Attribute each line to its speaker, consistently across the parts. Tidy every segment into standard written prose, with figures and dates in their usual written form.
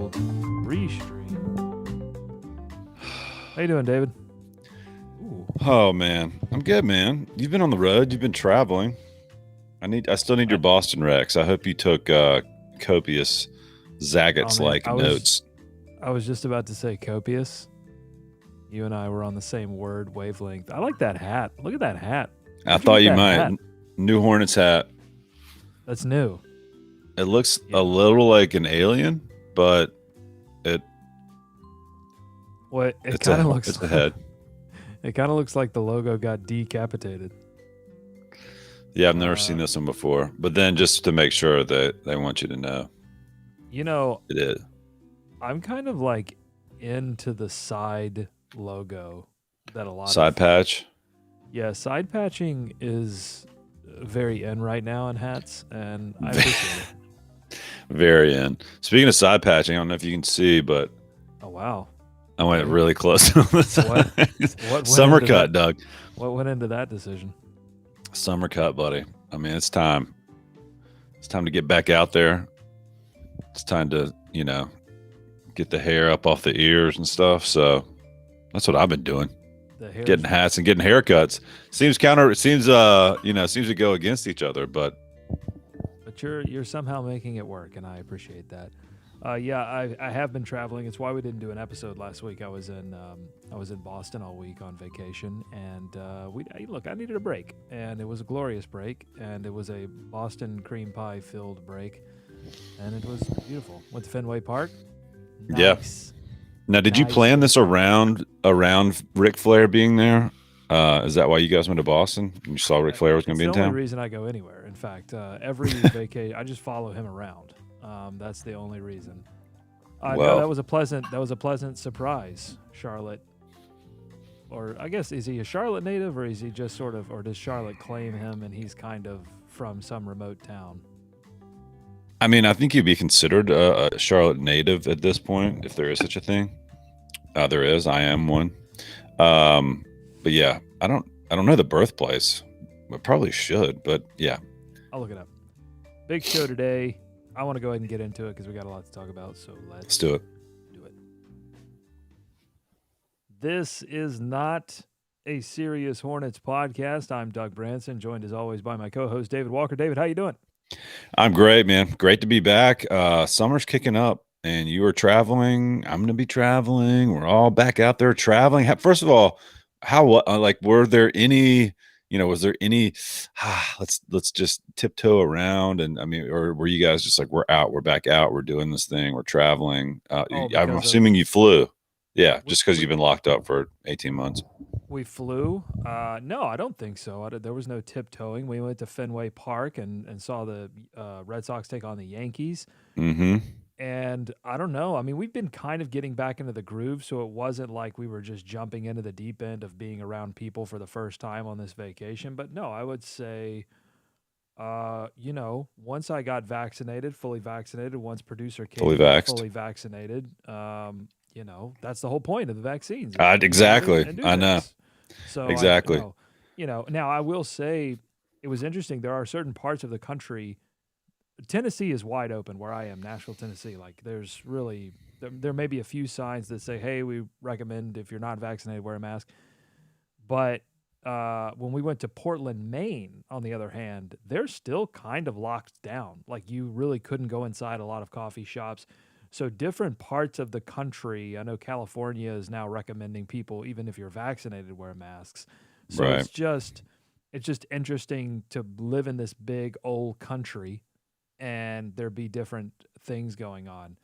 Speaker 1: old restream. How you doing, David? Ooh.
Speaker 2: Oh man, I'm good, man. You've been on the road. You've been traveling. I still need your Boston Rex. I hope you took copious
Speaker 1: Oh man,
Speaker 2: Zagat's-like notes.
Speaker 1: I was just about to say copious. You and I were on the same word wavelength. I like that hat. Look at that hat.
Speaker 2: I
Speaker 1: Where'd you
Speaker 2: thought
Speaker 1: get
Speaker 2: you
Speaker 1: that
Speaker 2: might.
Speaker 1: hat?
Speaker 2: New Hornets hat.
Speaker 1: That's new.
Speaker 2: It looks
Speaker 1: Yeah.
Speaker 2: a little like an alien, but
Speaker 1: Well, it
Speaker 2: it's
Speaker 1: kind of
Speaker 2: a
Speaker 1: looks.
Speaker 2: it's a head.
Speaker 1: It kind of looks like the logo got decapitated.
Speaker 2: Yeah, I've never seen this one before. But then just to make sure that they want you to know,
Speaker 1: You know,
Speaker 2: it is.
Speaker 1: I'm kind of like into the side logo that a lot
Speaker 2: Side
Speaker 1: of
Speaker 2: patch.
Speaker 1: yeah, side patching is very in right now in hats, and I appreciate it.
Speaker 2: Very in. Speaking of side patching, I don't know if you can see, but
Speaker 1: Oh wow,
Speaker 2: I went
Speaker 1: Okay.
Speaker 2: really close on the
Speaker 1: What-
Speaker 2: side.
Speaker 1: what
Speaker 2: Summer
Speaker 1: went into
Speaker 2: cut, Doug.
Speaker 1: what went into that decision?
Speaker 2: Summer cut, buddy. I mean, it's time. It's time to get back out there. It's time to, get the hair up off the ears and stuff. So that's what I've been doing.
Speaker 1: The hair,
Speaker 2: Getting hats and getting haircuts. Seems seems to go against each other, but
Speaker 1: but you're somehow making it work, and I appreciate that. Yeah, I have been traveling. It's why we didn't do an episode last week. I was in Boston all week on vacation, and I needed a break, and it was a glorious break, and it was a Boston cream pie filled break, and it was beautiful. Went to Fenway Park.
Speaker 2: Yeah.
Speaker 1: Nice.
Speaker 2: now did you
Speaker 1: Nice.
Speaker 2: plan this around Ric Flair being there? Is that why you guys went to Boston? You saw Ric Flair was going to
Speaker 1: It's
Speaker 2: be
Speaker 1: the
Speaker 2: in
Speaker 1: only
Speaker 2: town?
Speaker 1: reason I go anywhere. In fact, every vacation I just follow him around. That's the only reason. No,
Speaker 2: Well-
Speaker 1: that was a pleasant surprise, Charlotte. Or I guess is he a Charlotte native, or is he just sort of, or does Charlotte claim him and he's kind of from some remote town?
Speaker 2: I mean, I think you'd be considered a Charlotte native at this point, if there is such a thing. There is. I am one. But yeah, I don't know the birthplace. I probably should, but yeah.
Speaker 1: I'll look it up. Big show today. I want to go ahead and get into it because we got a lot to talk about. So
Speaker 2: Let's do it.
Speaker 1: do it. This is not a Serious Hornets podcast. I'm Doug Branson, joined as always by my co-host David Walker. David, how you doing?
Speaker 2: I'm great, man. Great to be back. Summer's kicking up, and you are traveling. I'm going to be traveling. We're all back out there traveling. First of all, were there any? Was there any? Let's just tiptoe around, and I mean, or were you guys just like, we're out, we're back out, we're doing this thing, we're traveling? I'm
Speaker 1: because of-
Speaker 2: assuming you flew. Yeah,
Speaker 1: We-
Speaker 2: just because
Speaker 1: we-
Speaker 2: you've been locked up for 18 months.
Speaker 1: We flew. No, I don't think so. There was no tiptoeing. We went to Fenway Park and saw the Red Sox take on the Yankees.
Speaker 2: Mm-hmm.
Speaker 1: And I don't know. I mean, we've been kind of getting back into the groove, so it wasn't like we were just jumping into the deep end of being around people for the first time on this vacation. But no, I would say, once I got vaccinated, fully vaccinated, once producer Kate
Speaker 2: Fully
Speaker 1: got
Speaker 2: vaxxed.
Speaker 1: fully vaccinated, that's the whole point of the vaccines.
Speaker 2: Exactly.
Speaker 1: And do
Speaker 2: I know.
Speaker 1: this. So
Speaker 2: Exactly.
Speaker 1: now I will say it was interesting. There are certain parts of the country. Tennessee is wide open where I am, Nashville, Tennessee. Like there's really there may be a few signs that say, hey, we recommend if you're not vaccinated, wear a mask. But when we went to Portland, Maine, on the other hand, they're still kind of locked down. Like you really couldn't go inside a lot of coffee shops. So different parts of the country, I know California is now recommending people, even if you're vaccinated, wear masks. So
Speaker 2: Right.
Speaker 1: it's just interesting to live in this big old country and there be different things going on.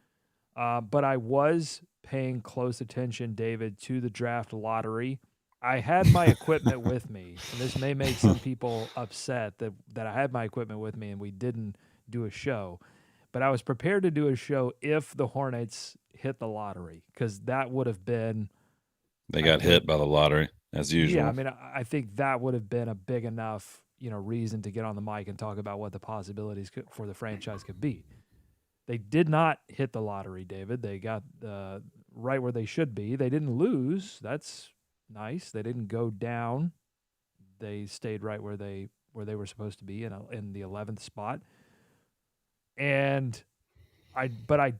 Speaker 1: But I was paying close attention, David, to the draft lottery. I had my equipment with me, and this may make some people upset that I had my equipment with me and we didn't do a show. But I was prepared to do a show if the Hornets hit the lottery, because that would have been
Speaker 2: They got hit by the lottery as usual.
Speaker 1: yeah. I mean, I think that would have been a big enough reason to get on the mic and talk about what the possibilities for the franchise could be. They did not hit the lottery, David. They got right where they should be. They didn't lose. That's nice. They didn't go down. They stayed right where they were supposed to be in the 11th spot. And I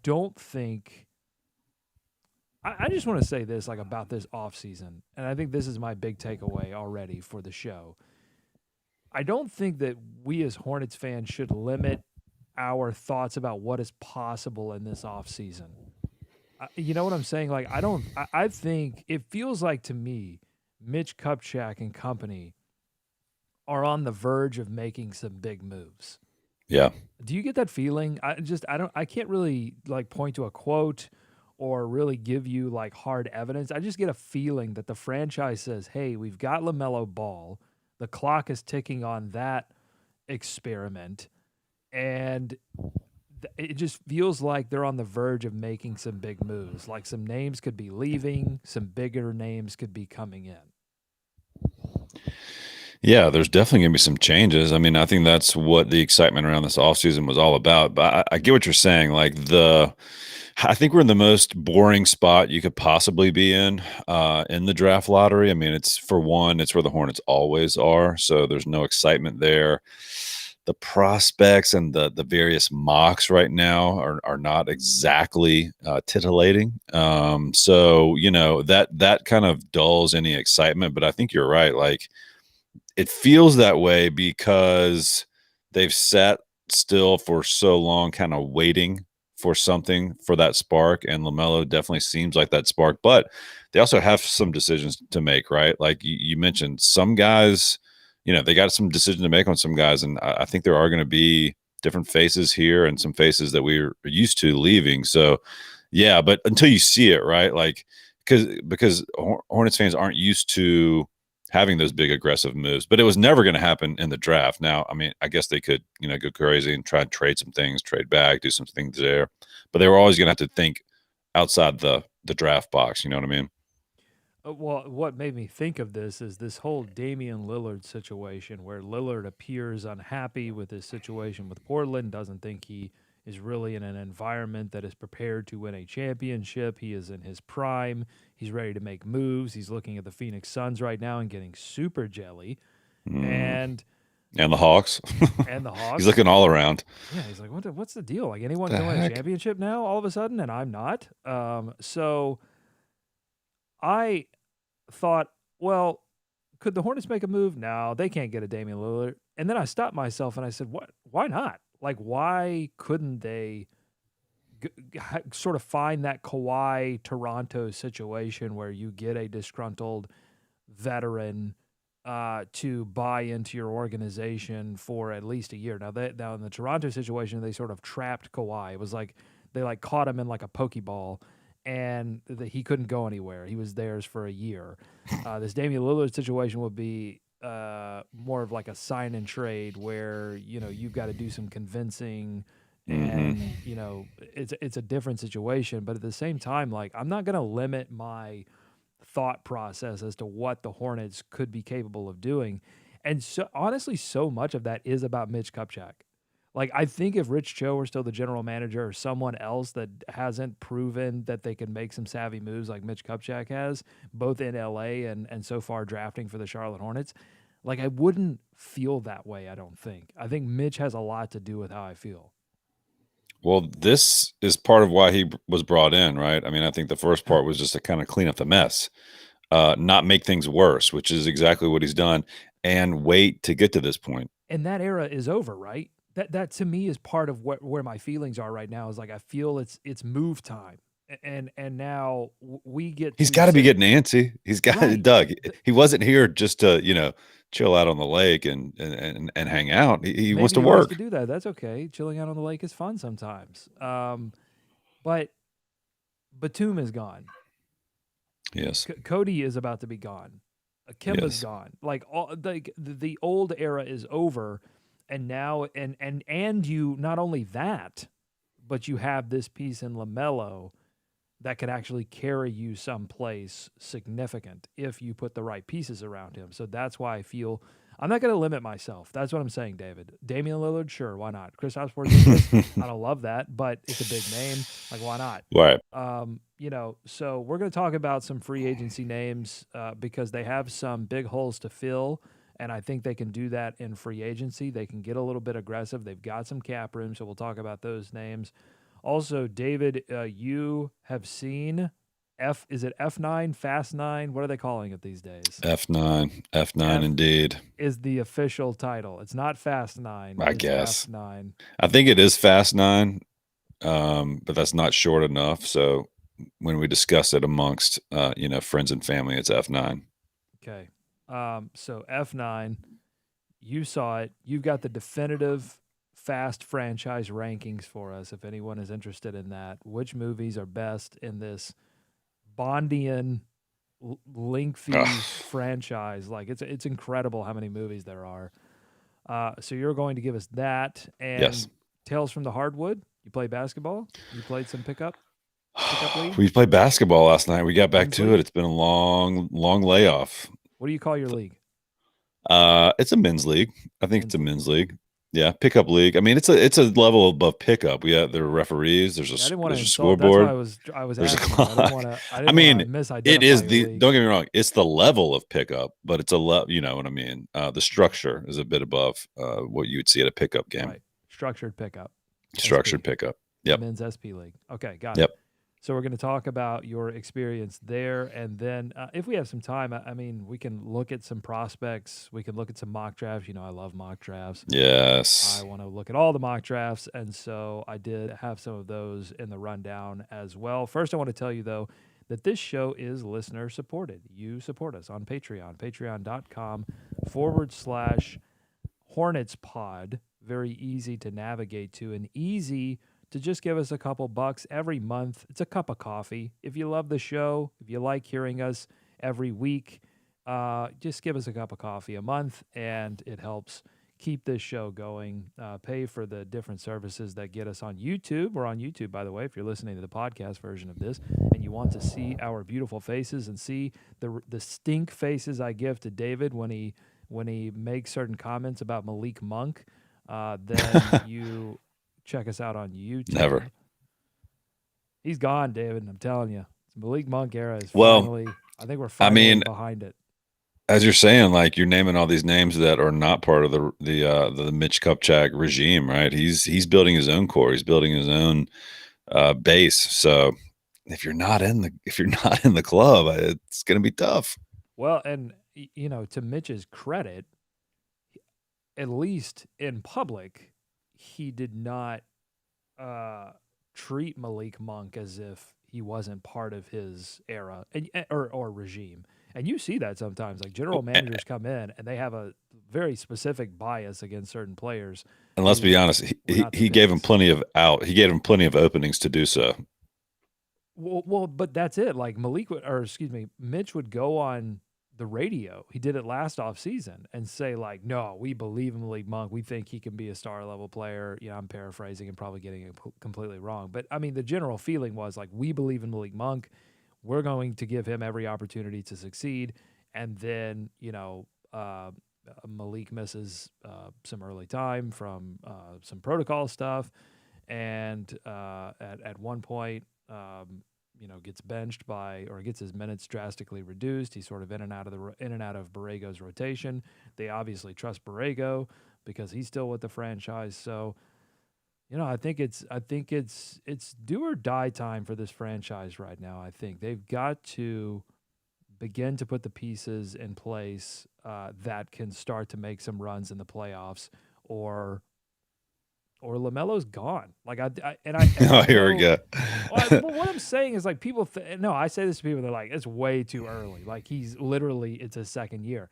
Speaker 1: don't think I just want to say this like about this offseason, and I think this is my big takeaway already for the show. I don't think that we as Hornets fans should limit our thoughts about what is possible in this offseason. You know what I'm saying? Like, I don't, I think it feels like to me, Mitch Kupchak and company are on the verge of making some big moves.
Speaker 2: Yeah.
Speaker 1: Do you get that feeling? I can't really like point to a quote or really give you like hard evidence. I just get a feeling that the franchise says, hey, we've got LaMelo Ball. The clock is ticking on that experiment. And it just feels like they're on the verge of making some big moves. Like some names could be leaving, some bigger names could be coming in.
Speaker 2: Yeah, there's definitely gonna be some changes. I mean, I think that's what the excitement around this offseason was all about. But I get what you're saying. I think we're in the most boring spot you could possibly be in the draft lottery. I mean, it's for one, it's where the Hornets always are, so there's no excitement there. The prospects and the various mocks right now are not exactly titillating. So that kind of dulls any excitement. But I think you're right. Like it feels that way because they've sat still for so long, kind of waiting for something for that spark. And LaMelo definitely seems like that spark, but they also have some decisions to make, right? Like you mentioned, some guys, they got some decision to make on some guys. And I think there are going to be different faces here and some faces that we're used to leaving. So, yeah, but until you see it, right? Like, because Hornets fans aren't used to having those big aggressive moves, but it was never going to happen in the draft. Now, I mean, I guess they could, go crazy and try and trade some things, trade back, do some things there, but they were always going to have to think outside the draft box. You know what I mean?
Speaker 1: Well, what made me think of this is this whole Damian Lillard situation where Lillard appears unhappy with his situation with Portland, doesn't think he is really in an environment that is prepared to win a championship. He is in his prime. He's ready to make moves. He's looking at the Phoenix Suns right now and getting super jelly.
Speaker 2: Mm.
Speaker 1: And
Speaker 2: And the Hawks.
Speaker 1: and the
Speaker 2: He's
Speaker 1: Hawks.
Speaker 2: looking all around.
Speaker 1: Yeah, he's like, what's the deal? Like anyone
Speaker 2: The
Speaker 1: can win a
Speaker 2: heck?
Speaker 1: championship now all of a sudden, and I'm not. So I thought, well, could the Hornets make a move? No, they can't get a Damian Lillard. And then I stopped myself and I said, what? Why not? Like, why couldn't they sort of find that Kawhi Toronto situation where you get a disgruntled veteran to buy into your organization for at least a year? Now in the Toronto situation, they sort of trapped Kawhi. It was like they like caught him in like a pokeball, and he couldn't go anywhere. He was theirs for a year. This Damian Lillard situation would be more of like a sign and trade where you've got to do some convincing,
Speaker 2: Hmm.
Speaker 1: and it's a different situation. But at the same time, like I'm not going to limit my thought process as to what the Hornets could be capable of doing. And so honestly, so much of that is about Mitch Kupchak. Like I think if Rich Cho were still the general manager or someone else that hasn't proven that they can make some savvy moves like Mitch Kupchak has, both in LA and so far drafting for the Charlotte Hornets, like I wouldn't feel that way, I don't think. I think Mitch has a lot to do with how I feel.
Speaker 2: Well, this is part of why he was brought in, right? I mean, I think the first part was just to kind of clean up the mess, not make things worse, which is exactly what he's done, and wait to get to this point.
Speaker 1: And that era is over, right? That to me is part of where my feelings are right now is like I feel it's move time. And now we get
Speaker 2: He's
Speaker 1: to
Speaker 2: got to be
Speaker 1: sit
Speaker 2: getting antsy. He's got
Speaker 1: right.
Speaker 2: Doug. He wasn't here just to chill out on the lake and hang out. He wants
Speaker 1: Maybe
Speaker 2: to
Speaker 1: he wants to
Speaker 2: work.
Speaker 1: do that. That's okay. Chilling out on the lake is fun sometimes. But Batum is gone.
Speaker 2: Yes.
Speaker 1: Cody is about to be gone. Kimba's
Speaker 2: Yes.
Speaker 1: gone. Like all the old era is over, and now and you not only that, but you have this piece in Lamelo that could actually carry you someplace significant if you put the right pieces around him. So that's why I feel I'm not going to limit myself. That's what I'm saying, David. Damian Lillard, sure, why not? Kristaps Porzingis, I don't love that, but it's a big name. Like, why not?
Speaker 2: Right.
Speaker 1: So we're going to talk about some free agency names because they have some big holes to fill, and I think they can do that in free agency. They can get a little bit aggressive. They've got some cap room, so we'll talk about those names. Also, David, you have seen Is it F9, Fast 9? What are they calling it these days?
Speaker 2: F9
Speaker 1: F
Speaker 2: indeed.
Speaker 1: is the official title. It's not Fast 9,
Speaker 2: I
Speaker 1: it's
Speaker 2: guess.
Speaker 1: F9.
Speaker 2: I think it is Fast 9, but that's not short enough. So when we discuss it amongst friends and family, it's F9.
Speaker 1: Okay. So F9, you saw it. You've got the definitive Fast franchise rankings for us if anyone is interested in that. Which movies are best in this Bondian lengthy
Speaker 2: Ugh.
Speaker 1: franchise? Like it's incredible how many movies there are. So you're going to give us that
Speaker 2: Yes.
Speaker 1: and Tales from the Hardwood. You play basketball. You played some pickup league,
Speaker 2: We played basketball last night. We got back
Speaker 1: men's
Speaker 2: to it.
Speaker 1: league.
Speaker 2: It's been a long, long layoff.
Speaker 1: What do you call your league?
Speaker 2: It's a men's league. I think it's
Speaker 1: Men's
Speaker 2: a
Speaker 1: league.
Speaker 2: men's league. Yeah, pickup league. I mean, it's a level above pickup. There are referees.
Speaker 1: Yeah, I didn't want to
Speaker 2: There's a
Speaker 1: insult. That's why
Speaker 2: scoreboard.
Speaker 1: I was
Speaker 2: There's a
Speaker 1: asking you.
Speaker 2: clock.
Speaker 1: I
Speaker 2: I
Speaker 1: didn't want to
Speaker 2: mean, it
Speaker 1: misidentify
Speaker 2: is
Speaker 1: your
Speaker 2: the.
Speaker 1: league.
Speaker 2: Don't get me wrong. It's the level of pickup, but it's you know what I mean. The structure is a bit above what you would see at a pickup game.
Speaker 1: Right. Structured pickup.
Speaker 2: Structured
Speaker 1: SP.
Speaker 2: pickup.
Speaker 1: The
Speaker 2: Yep.
Speaker 1: men's SP league. Okay, got it.
Speaker 2: Yep.
Speaker 1: So we're going to talk about your experience there, and then if we have some time, I mean, we can look at some prospects. We can look at some mock drafts. You know, I love mock drafts. I
Speaker 2: Yes.
Speaker 1: want to look at all the mock drafts, and so I did have some of those in the rundown as well. First, I want to tell you though that this show is listener supported. You support us on Patreon, patreon.com/Hornets Pod. Very easy to navigate to and easy to just give us a couple bucks every month. It's a cup of coffee. If you love the show, if you like hearing us every week, just give us a cup of coffee a month, and it helps keep this show going. Pay for the different services that get us on YouTube. We're on YouTube, by the way, if you're listening to the podcast version of this and you want to see our beautiful faces and see the stink faces I give to David when he makes certain comments about Malik Monk, then you check us out on YouTube.
Speaker 2: Never.
Speaker 1: He's gone, David. I'm telling you, the Malik Monk era is
Speaker 2: Well,
Speaker 1: finally. I think we're
Speaker 2: I
Speaker 1: finally
Speaker 2: mean,
Speaker 1: behind it.
Speaker 2: as you're saying, like you're naming all these names that are not part of the Mitch Kupchak regime, right? He's building his own core. He's building his own base. So if you're not in the club, it's going to be tough.
Speaker 1: Well, and to Mitch's credit, at least in public, he did not treat Malik Monk as if he wasn't part of his era or regime. And you see that sometimes, like general managers come in and they have a very specific bias against certain players.
Speaker 2: And let's be honest, he gave him plenty of He gave him plenty of openings to do so.
Speaker 1: Well, but that's it. Like Mitch would go on the radio. He did it last off season and say like, "No, we believe in Malik Monk. We think he can be a star level player." I'm paraphrasing and probably getting it completely wrong, but I mean the general feeling was like, "We believe in Malik Monk. We're going to give him every opportunity to succeed." And then Malik misses some early time from some protocol stuff, and at one point. Gets benched or gets his minutes drastically reduced. He's sort of in and out of Borrego's rotation. They obviously trust Borrego because he's still with the franchise. So, I think it's do or die time for this franchise right now. I think they've got to begin to put the pieces in place that can start to make some runs in the playoffs, or LaMelo's gone. Like
Speaker 2: Here we go.
Speaker 1: What I'm saying is like people. No, I say this to people. They're like, it's way too early. Like it's his second year.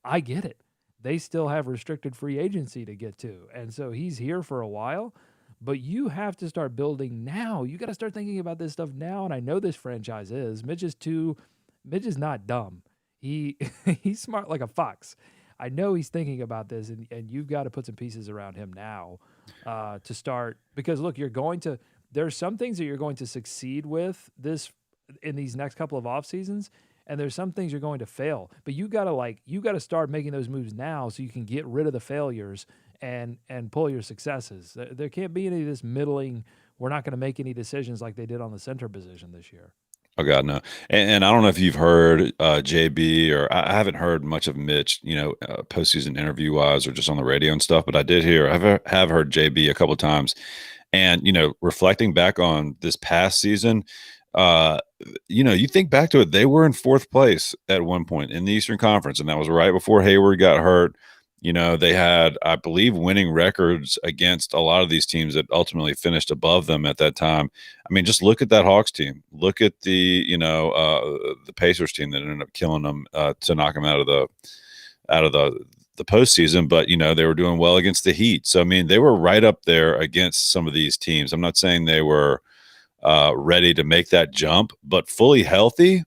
Speaker 1: I get it. They still have restricted free agency to get to, and so he's here for a while. But you have to start building now. You got to start thinking about this stuff now. And I know this franchise is. Mitch is not dumb. He's smart like a fox. I know he's thinking about this, and you've got to put some pieces around him now to start. Because look, there are some things that you're going to succeed with in these next couple of off seasons, and there's some things you're going to fail. But you gotta start making those moves now so you can get rid of the failures and pull your successes. There can't be any of this middling. We're not going to make any decisions like they did on the center position this year.
Speaker 2: Oh God, no. And I don't know if you've heard JB, or I haven't heard much of Mitch, postseason interview wise or just on the radio and stuff. But I did hear, have heard JB a couple of times, and reflecting back on this past season, Uh, you think back to it, they were in fourth place at one point in the Eastern Conference, and that was right before Hayward got hurt. They had, I believe, winning records against a lot of these teams that ultimately finished above them at that time. I mean, just look at that Hawks team. Look at the Pacers team that ended up killing them to knock them out of the postseason. But they were doing well against the Heat. So I mean, they were right up there against some of these teams. I'm not saying they were ready to make that jump, but fully healthy,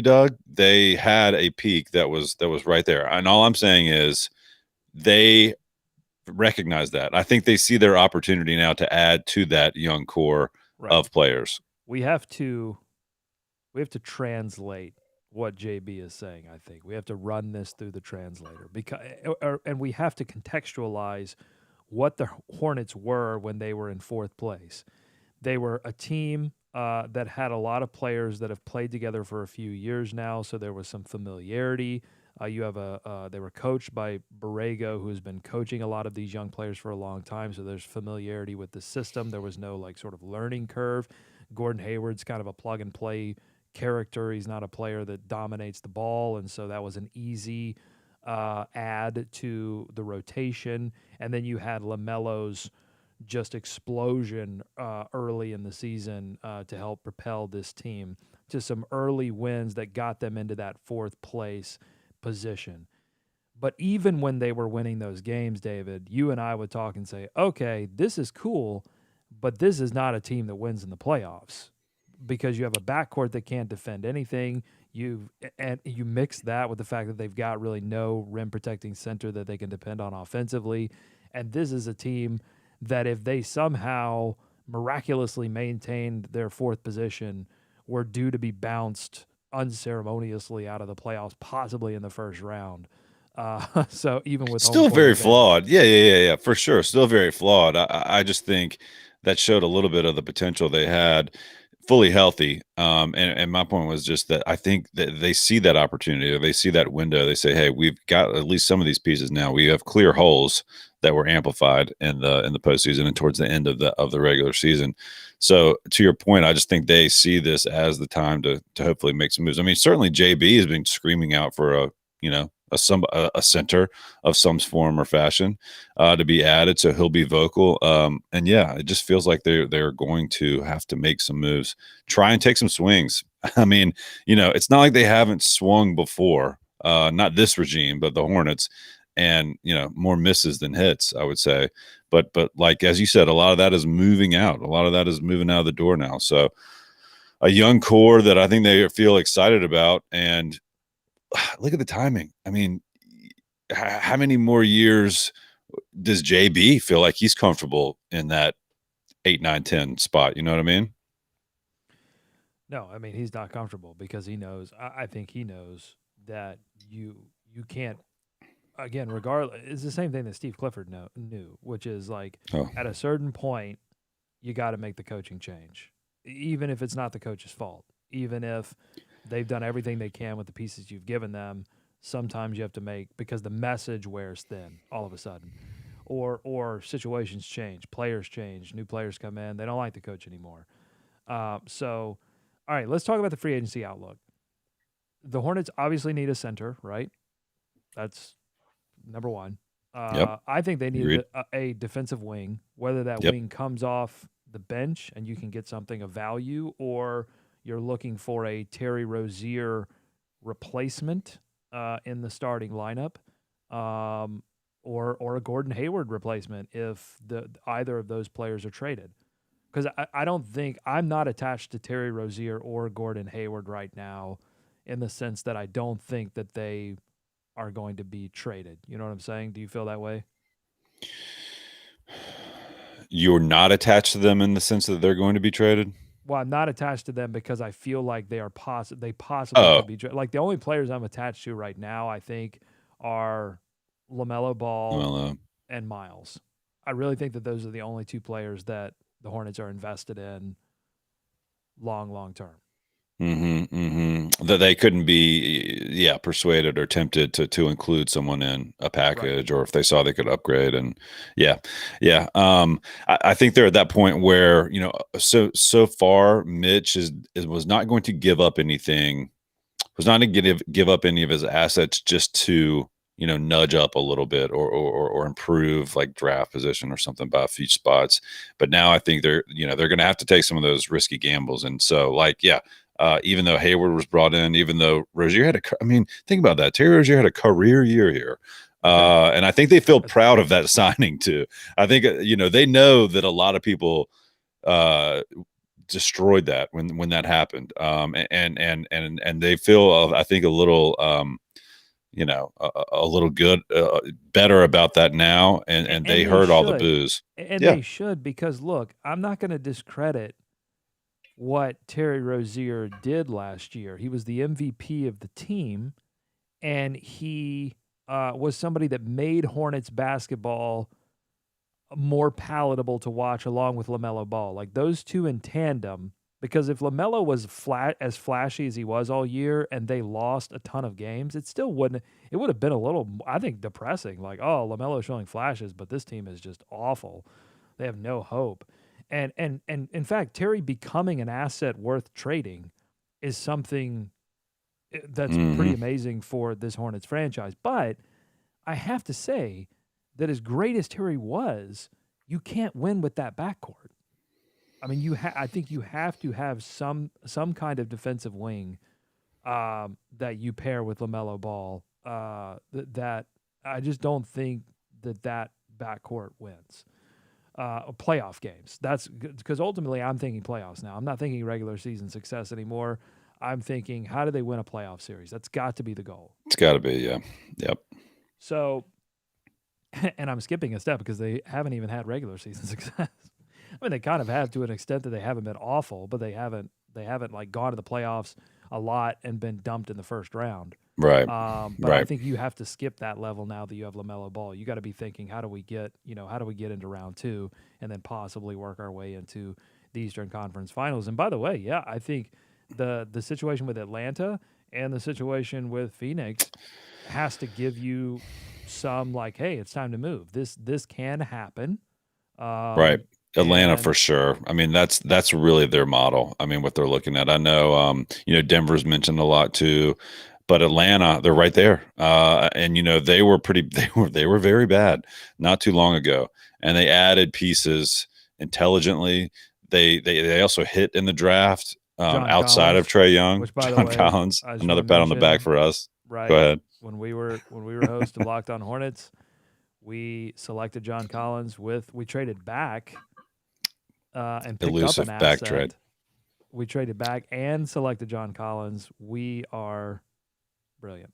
Speaker 2: Doug, they had a peak that was right there. And all I'm saying is they recognize that. I think they see their opportunity now to add to that young core
Speaker 1: Right.
Speaker 2: of players.
Speaker 1: We have to we have to translate what JB is saying, I think. We have to run this through the translator because and we have to contextualize what the Hornets were when they were in fourth place. They were a team that had a lot of players that have played together for a few years now, so there was some familiarity. They were coached by Borrego, who has been coaching a lot of these young players for a long time, so there's familiarity with the system. There was no like sort of learning curve. Gordon Hayward's kind of a plug and play character. He's not a player that dominates the ball, and so that was an easy add to the rotation. And then you had LaMelo's just explosion early in the season to help propel this team to some early wins that got them into that fourth place position. But even when they were winning those games, David, you and I would talk and say, okay, this is cool, but this is not a team that wins in the playoffs because you have a backcourt that can't defend anything. You mix that with the fact that they've got really no rim protecting center that they can depend on offensively. And this is a team that if they somehow miraculously maintained their fourth position, were due to be bounced unceremoniously out of the playoffs, possibly in the first round. So even with home
Speaker 2: Still
Speaker 1: court
Speaker 2: very
Speaker 1: advantage,
Speaker 2: flawed. Yeah, for sure. Still very flawed. I just think that showed a little bit of the potential they had fully healthy. And my point was just that I think that they see that opportunity, or they see that window. They say, "Hey, we've got at least some of these pieces now. We have clear holes that were amplified in the postseason and towards the end of the regular season." So to your point, I just think they see this as the time to hopefully make some moves. I mean, certainly JB has been screaming out for a center of some form or fashion to be added, so he'll be vocal. And yeah, it just feels like they're going to have to make some moves, try and take some swings. I mean, it's not like they haven't swung before. Not this regime, but the Hornets, and more misses than hits, I would say. But like as you said, a lot of that is moving out. A lot of that is moving out of the door now. So a young core that I think they feel excited about, and look at the timing. I mean, how many more years does JB feel like he's comfortable in that 8, 9, 10 spot? You know what I mean?
Speaker 1: no, I mean he's not comfortable because he knows. I think he knows that you can't. Again, regardless, it's the same thing that Steve Clifford knew, which is like
Speaker 2: Oh,
Speaker 1: at a certain point you got to make the coaching change, even if it's not the coach's fault, even if they've done everything they can with the pieces you've given them. Sometimes you have to make because the message wears thin all of a sudden, or situations change, players change, new players come in, they don't like the coach anymore. So, all right, let's talk about the free agency outlook. The Hornets obviously need a center, right? That's number one.
Speaker 2: yep.
Speaker 1: I think they need
Speaker 2: Agreed.
Speaker 1: a defensive wing, whether that
Speaker 2: Yep.
Speaker 1: wing comes off the bench and you can get something of value, or you're looking for a Terry Rozier replacement in the starting lineup, or a Gordon Hayward replacement if the either of those players are traded. Because I don't think I'm not attached to Terry Rozier or Gordon Hayward right now, in the sense that I don't think that they are going to be traded. You know what I'm saying? Do you feel that way?
Speaker 2: You're not attached to them in the sense that they're going to be traded?
Speaker 1: Well, I'm not attached to them because I feel like they possibly
Speaker 2: Oh,
Speaker 1: could be like the only players I'm attached to right now. I think are Lamelo Ball
Speaker 2: well,
Speaker 1: and Miles. I really think that those are the only two players that the Hornets are invested in long term.
Speaker 2: that they couldn't be, yeah, persuaded or tempted to include someone in a
Speaker 1: Right.
Speaker 2: package, or if they saw they could upgrade. And yeah, yeah. I think they're at that point where, so far Mitch was not going to give up anything, was not going to give up any of his assets just to, nudge up a little bit, or improve like draft position or something by a few spots. But now I think they're going to have to take some of those risky gambles. And so, like, yeah, even though Hayward was brought in, even though Rozier I mean, think about that. Terry Rozier had a career year here.
Speaker 1: Yeah.
Speaker 2: And I think they feel
Speaker 1: That's
Speaker 2: proud of
Speaker 1: crazy.
Speaker 2: that signing too. I think, they know that a lot of people, uh, destroyed that when that happened. And they feel, I think, a little, a little good, better about that now. And they
Speaker 1: And they
Speaker 2: heard all the
Speaker 1: should.
Speaker 2: boos.
Speaker 1: And
Speaker 2: Yeah.
Speaker 1: they should, because look, I'm not going to discredit what Terry Rozier did last year. He was the MVP of the team, and he was somebody that made Hornets basketball more palatable to watch along with LaMelo Ball. Like those two in tandem, because if LaMelo was as flashy as he was all year and they lost a ton of games, it still wouldn't it would have been a little, I think, depressing. Like, oh, LaMelo showing flashes, but this team is just awful. They have no hope. And in fact, Terry becoming an asset worth trading is something that's pretty
Speaker 2: Hmm.
Speaker 1: amazing for this Hornets franchise. But I have to say that as great as Terry was, you can't win with that backcourt. I mean, I think you have to have some kind of defensive wing that you pair with Lamelo Ball. That I just don't think that backcourt wins playoff games. That's because ultimately I'm thinking playoffs now. I'm not thinking regular season success anymore. I'm thinking, how do they win a playoff series? That's got to be the goal.
Speaker 2: It's got to be. Yeah. Yep.
Speaker 1: So, and I'm skipping a step because they haven't even had regular season success. I mean, they kind of have to an extent that they haven't been awful, but they haven't like gone to the playoffs a lot and been dumped in the first round.
Speaker 2: Right.
Speaker 1: But I
Speaker 2: Right.
Speaker 1: think you have to skip that level now that you have LaMelo Ball. You got to be thinking, how do we get into round two and then possibly work our way into the Eastern Conference Finals? And by the way, yeah, I think the situation with Atlanta and the situation with Phoenix has to give you some like, hey, it's time to move. This can happen.
Speaker 2: Right. Atlanta for
Speaker 1: And
Speaker 2: sure. I mean, that's really their model. I mean, what they're looking at. I know, Denver's mentioned a lot too, but Atlanta, they're right there. And they were pretty, they were very bad not too long ago, and they added pieces intelligently. They also hit in the draft,
Speaker 1: John
Speaker 2: outside of
Speaker 1: Collins,
Speaker 2: Trey Young,
Speaker 1: which by the
Speaker 2: John
Speaker 1: way,
Speaker 2: Collins,
Speaker 1: I just want
Speaker 2: another
Speaker 1: to
Speaker 2: pat on the back
Speaker 1: mention,
Speaker 2: for us. Go
Speaker 1: right,
Speaker 2: ahead.
Speaker 1: when we were host of Locked On Hornets, we selected John Collins with we traded back and picked up an
Speaker 2: Elusive back trade.
Speaker 1: asset. We traded back and selected John Collins. We are brilliant.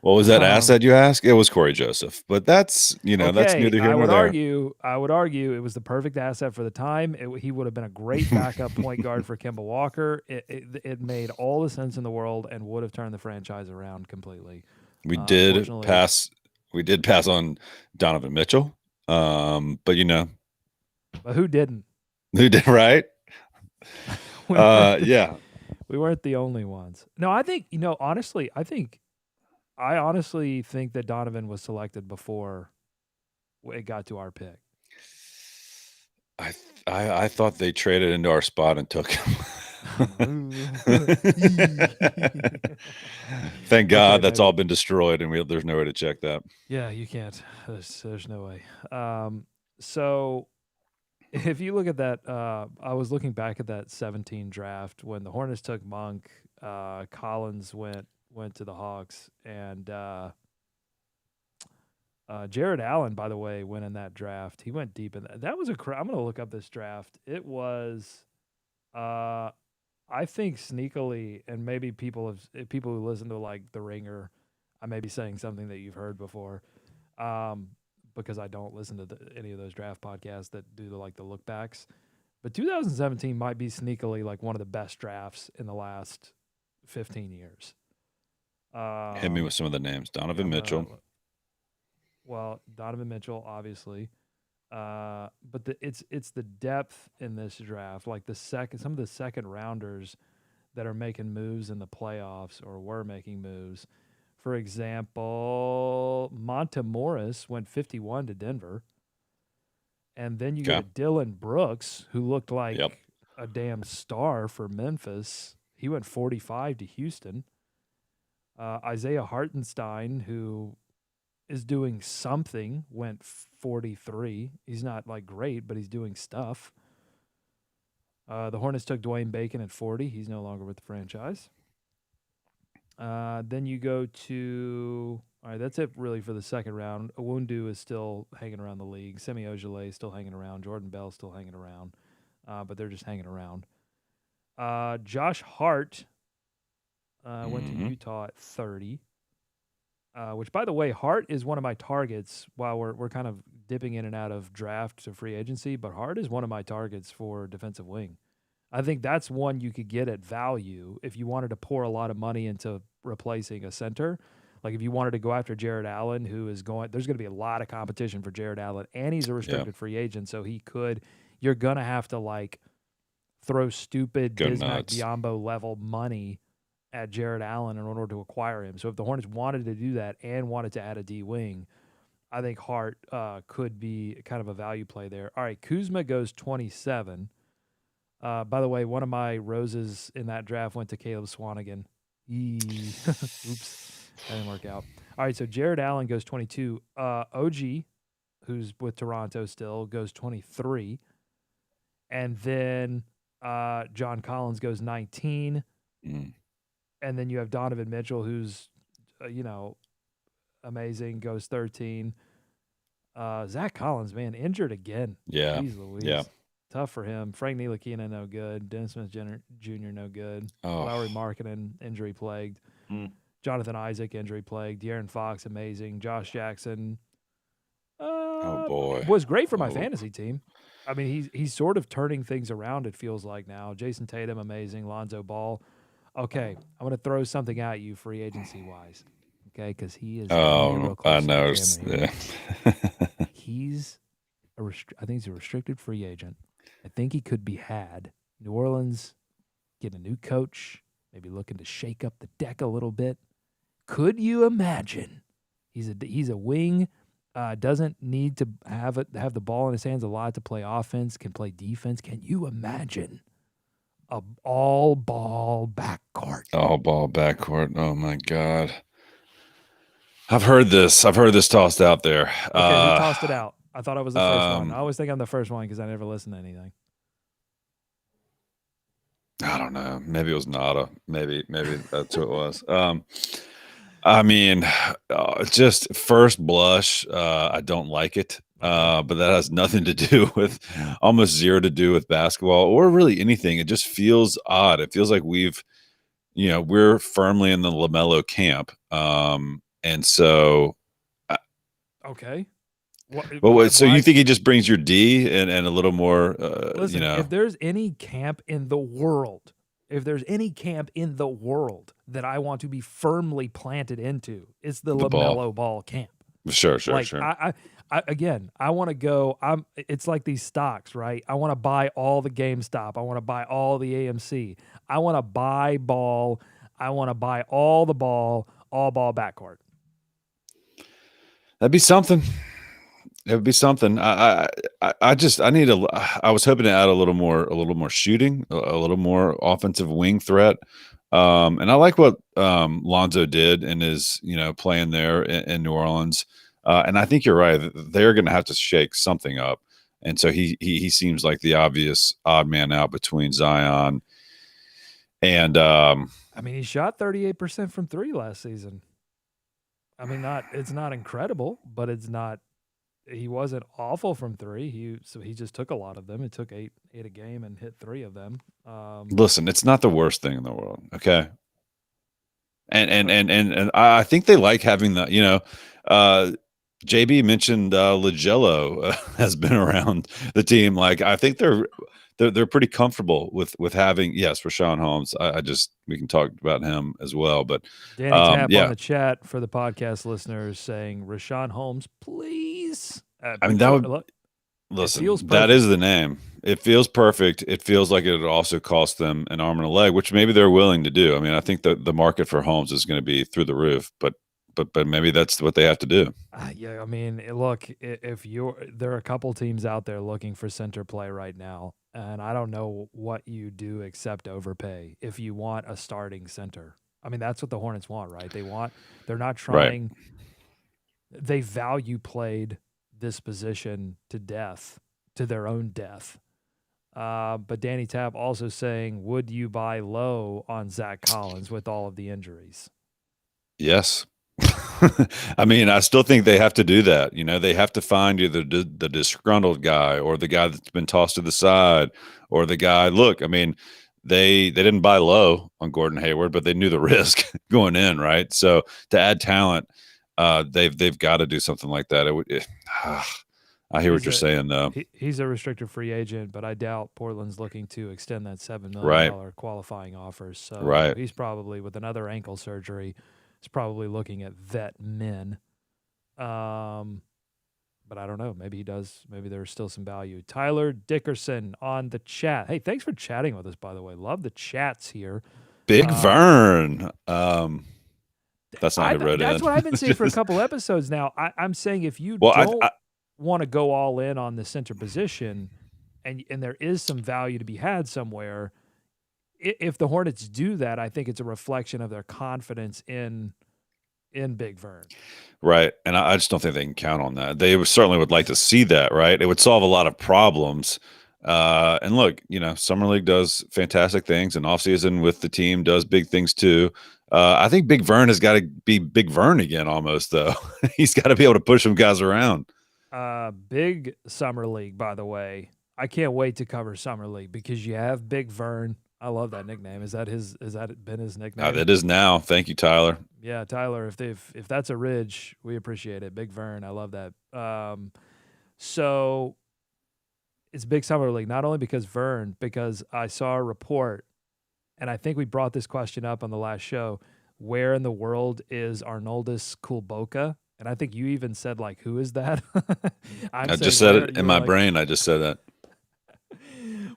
Speaker 2: What was that
Speaker 1: Um,
Speaker 2: asset you ask? It was Corey Joseph, but that's
Speaker 1: okay,
Speaker 2: neither here
Speaker 1: I
Speaker 2: nor
Speaker 1: would
Speaker 2: there.
Speaker 1: argue. I would argue it was the perfect asset for the time. He would have been a great backup point guard for Kemba Walker. It made all the sense in the world and would have turned the franchise around completely.
Speaker 2: we did
Speaker 1: Unfortunately,
Speaker 2: pass. We did pass on Donovan Mitchell, but
Speaker 1: but who didn't?
Speaker 2: who did right?
Speaker 1: we weren't the,
Speaker 2: Yeah,
Speaker 1: we weren't the only ones. No, I think honestly, I honestly think that Donovan was selected before it got to our pick.
Speaker 2: I thought they traded into our spot and took him. Thank
Speaker 1: Okay,
Speaker 2: God that's all
Speaker 1: maybe.
Speaker 2: been destroyed, and there's no way to check that.
Speaker 1: Yeah, you can't. There's no way. So if you look at that, I was looking back at that 17 draft when the Hornets took Monk, Collins went to the Hawks, and Jared Allen, by the way, went in that draft. He went deep in that. That was I'm gonna look up this draft. It was, uh, I think sneakily, and maybe people who listen to like The Ringer, I may be saying something that you've heard before, um, because I don't listen to any of those draft podcasts that do the look backs. But 2017 might be sneakily like one of the best drafts in the last 15 years.
Speaker 2: Hit me
Speaker 1: Um,
Speaker 2: with some of the names: Donovan
Speaker 1: I'm gonna
Speaker 2: Mitchell,
Speaker 1: well, Donovan Mitchell, obviously. But it's the depth in this draft, like some of the second rounders that are making moves in the playoffs or were making moves. For example, Monte Morris went 51 to Denver. And then you go to
Speaker 2: Okay.
Speaker 1: Dylan Brooks, who looked
Speaker 2: Yep.
Speaker 1: like a damn star for Memphis. He went 45 to Houston. Isaiah Hartenstein, who is doing something, went 43. He's not like great, but he's doing stuff. The Hornets took Dwayne Bacon at 40. He's no longer with the franchise. Then you go to all right. That's it really for the second round. Owundu is still hanging around the league. Semi Ojeleye is still hanging around. Jordan Bell still hanging around, but they're just hanging around. Josh Hart went to
Speaker 2: Mhm.
Speaker 1: Utah at 30. Which, by the way, Hart is one of my targets. While we're kind of dipping in and out of draft to free agency, but Hart is one of my targets for defensive wing. I think that's one you could get at value if you wanted to pour a lot of money into replacing a center. Like if you wanted to go after Jared Allen, who is going, there's going to be a lot of competition for Jared Allen, and he's a
Speaker 2: Yeah.
Speaker 1: restricted free agent, so he could. You're gonna have to like throw stupid
Speaker 2: Go
Speaker 1: Bismack
Speaker 2: nuts.
Speaker 1: Biyombo level money at Jared Allen in order to acquire him. So if the Hornets wanted to do that and wanted to add a D wing, I think Hart could be kind of a value play there. All right, Kuzma goes 27. By the way, one of my roses in that draft went to Caleb Swanigan. Oops, that didn't work out. All right, so Jared Allen goes 22. OG, who's with Toronto still, goes 23. And then John Collins goes 19.
Speaker 2: Mm.
Speaker 1: And then you have Donovan Mitchell, who's, amazing, goes 13. Zach Collins, man, injured again.
Speaker 2: Yeah.
Speaker 1: Jeez Louise.
Speaker 2: Yeah.
Speaker 1: Tough for him. Frank Ntilikina, no good. Dennis Smith Jr., no good.
Speaker 2: Oh.
Speaker 1: Lowry Markkinen, injury plagued.
Speaker 2: Mm.
Speaker 1: Jonathan Isaac, injury plagued. De'Aaron Fox, amazing. Josh Jackson,
Speaker 2: Oh boy.
Speaker 1: was great for my
Speaker 2: Oh.
Speaker 1: fantasy team. I mean, he's sort of turning things around, it feels like now. Jason Tatum, amazing. Lonzo Ball. Okay, I'm going to throw something at you free agency wise. Okay, because he is real
Speaker 2: I
Speaker 1: close to the
Speaker 2: noticed.
Speaker 1: camera here.
Speaker 2: Yeah.
Speaker 1: He's I think he's a restricted free agent. I think he could be had. New Orleans getting a new coach, maybe looking to shake up the deck a little bit. Could you imagine? He's a wing. Doesn't need to have the ball in his hands a lot to play offense. Can play defense. Can you imagine a all ball backcourt?
Speaker 2: All ball backcourt. Oh my god. I've heard this. I've heard this tossed out there.
Speaker 1: Okay, who tossed it out? I thought I was the first one. I
Speaker 2: Um,
Speaker 1: always think I'm the first one because I never listen to anything.
Speaker 2: I don't know. Maybe it was Nada. Maybe that's who it was. I mean, just first blush, I don't like it. But that has nothing to do with almost zero to do with basketball or really anything. It just feels odd. It feels like we're firmly in the LaMelo camp. And so,
Speaker 1: Okay.
Speaker 2: so you think he just brings your D and a little more,
Speaker 1: Listen, if there's any camp in the world, that I want to be firmly planted into, it's the
Speaker 2: the ball.
Speaker 1: LaMelo Ball camp.
Speaker 2: Sure.
Speaker 1: Like
Speaker 2: Sure.
Speaker 1: I want to go. It's like these stocks, right? I want to buy all the GameStop. I want to buy all the AMC. I want to buy ball. I want to buy all the ball, all ball backcourt.
Speaker 2: That'd be something. It would be something. I need a. I was hoping to add a little more shooting, a little more offensive wing threat. And I like what Lonzo did and is playing there in New Orleans. And I think you're right. They're going to have to shake something up. And so he seems like the obvious odd man out between Zion and.
Speaker 1: I mean, he shot 38% from three last season. I mean, it's not incredible, but it's not. He wasn't awful from three. He just took a lot of them. It took eight a game and hit three of them.
Speaker 2: Listen, it's not the worst thing in the world. Okay. And I think they like having the, JB mentioned Lagello has been around the team. Like I think they're pretty comfortable with having Rashawn Holmes. We can talk about him as well. But
Speaker 1: Danny Tapp on the chat for the podcast listeners saying Rashawn Holmes, please.
Speaker 2: I mean that would listen. That is the name. it feels perfect. It feels like it would also cost them an arm and a leg, which maybe they're willing to do. I mean, I think that the market for Holmes is going to be through the roof, but maybe that's what they have to do.
Speaker 1: Yeah, I mean, look, if you're there are a couple teams out there looking for center play right now, and I don't know what you do except overpay if you want a starting center. I mean, that's what the Hornets want, right? They're not
Speaker 2: Right.
Speaker 1: trying. They value played this position to death, to their own death. But Danny Tapp also saying, would you buy low on Zach Collins with all of the injuries?
Speaker 2: Yes. I mean, I still think they have to do that. You know, they have to find either the disgruntled guy or the guy that's been tossed to the side or the guy. Look, I mean, they didn't buy low on Gordon Hayward, but they knew the risk going in, right? So to add talent, they've got to do something like that. I hear what
Speaker 1: He's
Speaker 2: you're
Speaker 1: a
Speaker 2: saying, though.
Speaker 1: he's a restricted free agent, but I doubt Portland's looking to extend that
Speaker 2: Right,
Speaker 1: $7 million qualifying offer. So
Speaker 2: right.
Speaker 1: he's probably with another ankle surgery. He's probably looking at vet men. Um, but I don't know. Maybe he does. Maybe there's still some value. Tyler Dickerson on the chat. Hey, thanks for chatting with us. By the way, love the chats here.
Speaker 2: Big
Speaker 1: Uh,
Speaker 2: Vern. That's not who wrote
Speaker 1: that's
Speaker 2: in.
Speaker 1: what I've been saying for a
Speaker 2: Just-
Speaker 1: couple episodes now. I'm saying if you
Speaker 2: well,
Speaker 1: don't want to go all in on the center position, and there is some value to be had somewhere, if the Hornets do that, I think it's a reflection of their confidence in Big Vern.
Speaker 2: right. And I just don't think they can count on that. They certainly would like to see that, right? It would solve a lot of problems. And look, you know, Summer League does fantastic things, and offseason with the team does big things too. I think Big Vern has got to be Big Vern again almost, though. He's got to be able to push some guys around.
Speaker 1: Big Summer League, by the way. I can't wait to cover Summer League because you have Big Vern. I love that nickname. Is that his? Is that been his nickname?
Speaker 2: That is now. Thank you, Tyler.
Speaker 1: Yeah, Tyler. If that's a ridge, we appreciate it. Big Vern. I love that. So it's Big Summer League, not only because Vern, because I saw a report, and I think we brought this question up on the last show. Where in the world is Arnoldus Kulboka? And I think you even said like, "Who is that?" I'm
Speaker 2: I
Speaker 1: saying
Speaker 2: just said
Speaker 1: where
Speaker 2: it
Speaker 1: you
Speaker 2: in
Speaker 1: were
Speaker 2: my
Speaker 1: like,
Speaker 2: brain. I just said that.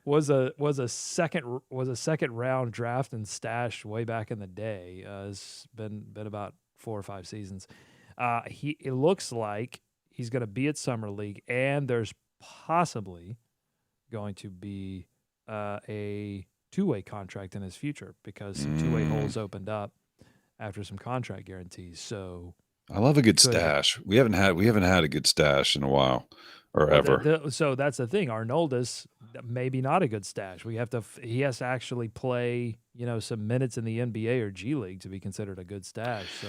Speaker 1: was a second round draft and stash way back in the day. It's been about 4 or 5 seasons. It looks like he's going to be at Summer League, and there's possibly going to be a two-way contract in his future because some two-way
Speaker 2: Mm,
Speaker 1: holes opened up after some contract guarantees. So
Speaker 2: I love a good
Speaker 1: could
Speaker 2: stash. We haven't had a good stash in a while or
Speaker 1: well,
Speaker 2: ever.
Speaker 1: so that's the thing. Arnoldus maybe not a good stash. He has to actually play some minutes in the NBA or G League to be considered a good stash. So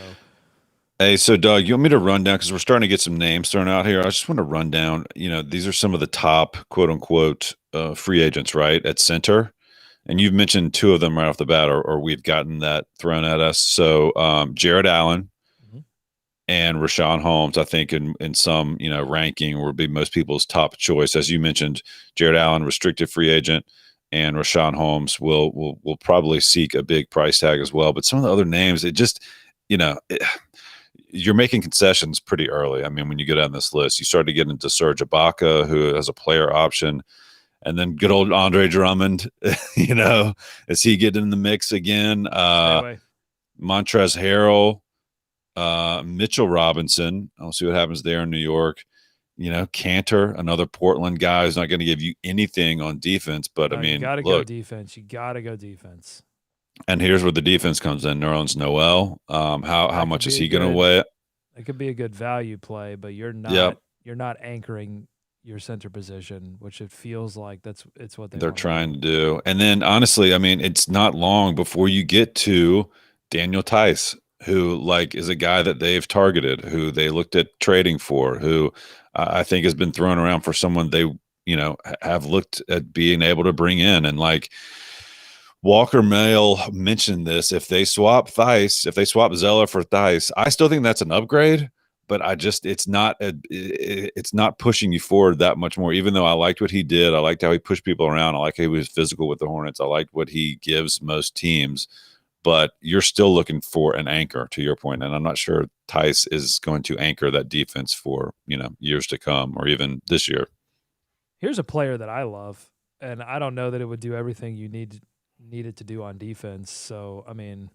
Speaker 2: Hey, so Doug, you want me to run down because we're starting to get some names thrown out here. I just want to run down. You know, these are some of the top quote unquote free agents, right, at center. And you've mentioned two of them right off the bat, or we've gotten that thrown at us. So Jared Allen
Speaker 1: mhm.
Speaker 2: and Rashawn Holmes, I think in some ranking will be most people's top choice. As you mentioned, Jared Allen, restricted free agent, and Rashawn Holmes will probably seek a big price tag as well. But some of the other names, it just you know. You're making concessions pretty early. I mean, when you go down this list, you start to get into Serge Ibaka, who has a player option, and then good old Andre Drummond. Is he getting in the mix again?
Speaker 1: Stay away.
Speaker 2: Montrezl Harrell, Mitchell Robinson. I'll see what happens there in New York. Cantor, another Portland guy who's not going to give you anything on defense. But I
Speaker 1: No, you
Speaker 2: mean,
Speaker 1: got to go
Speaker 2: look,
Speaker 1: defense. You got to go defense.
Speaker 2: and here's where the defense comes in. Nerlens Noel. How
Speaker 1: That could
Speaker 2: much is
Speaker 1: be a
Speaker 2: he going to
Speaker 1: good.
Speaker 2: weigh?
Speaker 1: It could be a good value play, but
Speaker 2: Yep.
Speaker 1: you're not anchoring your center position, which it feels like it's what they
Speaker 2: They're
Speaker 1: want to do.
Speaker 2: trying to do. And then honestly, I mean, it's not long before you get to Daniel Tice, who like is a guy that they've targeted, who they looked at trading for, who I think has been thrown around for someone they, have looked at being able to bring in. And like Walker Mail mentioned this, if they swap Zeller for Thice, I still think that's an upgrade, but it's not pushing you forward that much more. Even though I liked what he did, I liked how he pushed people around, I like how he was physical with the Hornets, I liked what he gives most teams, but you're still looking for an anchor to your point, and I'm not sure Tice is going to anchor that defense for years to come or even this year.
Speaker 1: Here's a player that I love. and I don't know that it would do everything you need it to do on defense. So, I mean,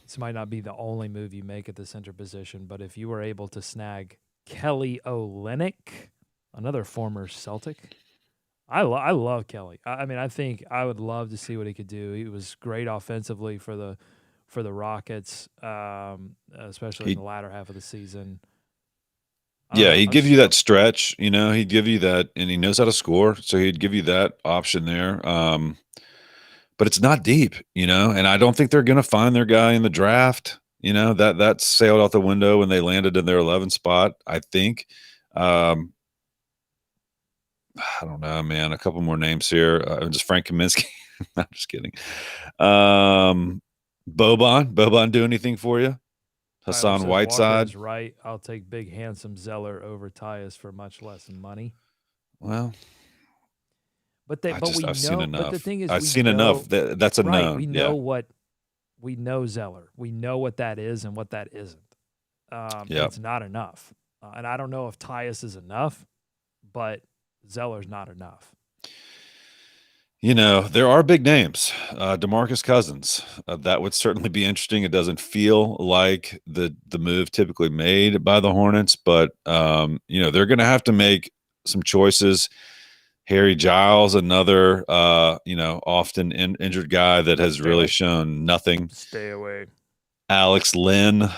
Speaker 1: this might not be the only move you make at the center position, but if you were able to snag Kelly Olynyk, another former Celtic, I love Kelly. I mean, I think I would love to see what he could do. He was great offensively for the Rockets, especially in
Speaker 2: He
Speaker 1: the latter half of the season. I don't
Speaker 2: Yeah,
Speaker 1: know.
Speaker 2: he'd give you that stretch, he'd give you that, and he knows how to score, so he'd give you that option there. But it's not deep, and I don't think they're gonna find their guy in the draft. That sailed out the window when they landed in their 11th spot, I think. Um, I don't know, man. A couple more names here. Just Frank Kaminsky. I'm just kidding. Um, Boban do anything for you?
Speaker 1: Tyler
Speaker 2: Hassan
Speaker 1: says Walker
Speaker 2: Whiteside.
Speaker 1: is right. I'll take big handsome Zeller over Tyus for much less money.
Speaker 2: Well,
Speaker 1: But we
Speaker 2: I've seen
Speaker 1: know. But the
Speaker 2: enough.
Speaker 1: thing is,
Speaker 2: I've
Speaker 1: we
Speaker 2: seen enough.
Speaker 1: know.
Speaker 2: That's a
Speaker 1: Right.
Speaker 2: known.
Speaker 1: We
Speaker 2: Yeah.
Speaker 1: know what we know Zeller. We know what that is and what that isn't. And
Speaker 2: Yeah.
Speaker 1: it's not enough. And I don't know if Tyus is enough, but Zeller's not enough.
Speaker 2: There are big names. DeMarcus Cousins. That would certainly be interesting. It doesn't feel like the move typically made by the Hornets, but they're going to have to make some choices. Harry Giles, another often injured guy that has
Speaker 1: Stay
Speaker 2: really
Speaker 1: away.
Speaker 2: shown nothing.
Speaker 1: Stay away.
Speaker 2: Alex Lynn,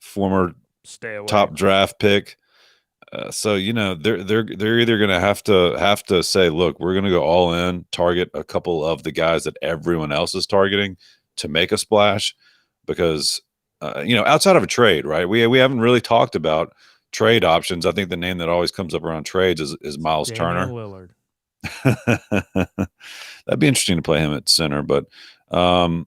Speaker 2: former
Speaker 1: Stay away.
Speaker 2: top draft pick. So they're either going to have to say, look, we're going to go all in, target a couple of the guys that everyone else is targeting to make a splash, because outside of a trade, right? We haven't really talked about trade options. I think the name that always comes up around trades is Miles
Speaker 1: Damian
Speaker 2: Turner.
Speaker 1: Lillard.
Speaker 2: That'd be interesting to play him at center, but Robin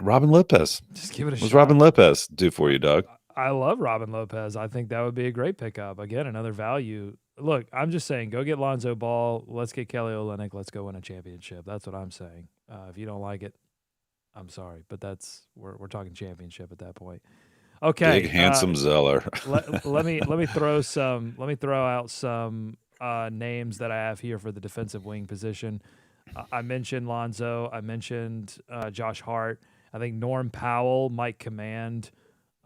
Speaker 2: Lopez.
Speaker 1: Just give it a
Speaker 2: What's
Speaker 1: shot.
Speaker 2: Robin Lopez do for you, Doug?
Speaker 1: I love Robin Lopez. I think that would be a great pickup. Again, another value. Look, I'm just saying, go get Lonzo Ball. Let's get Kelly Olynyk. Let's go win a championship. That's what I'm saying. If you don't like it, I'm sorry, but we're talking championship at that point. Okay,
Speaker 2: Big handsome Zeller.
Speaker 1: let me throw out some names that I have here for the defensive wing position. I mentioned Lonzo. I mentioned Josh Hart. I think Norm Powell might command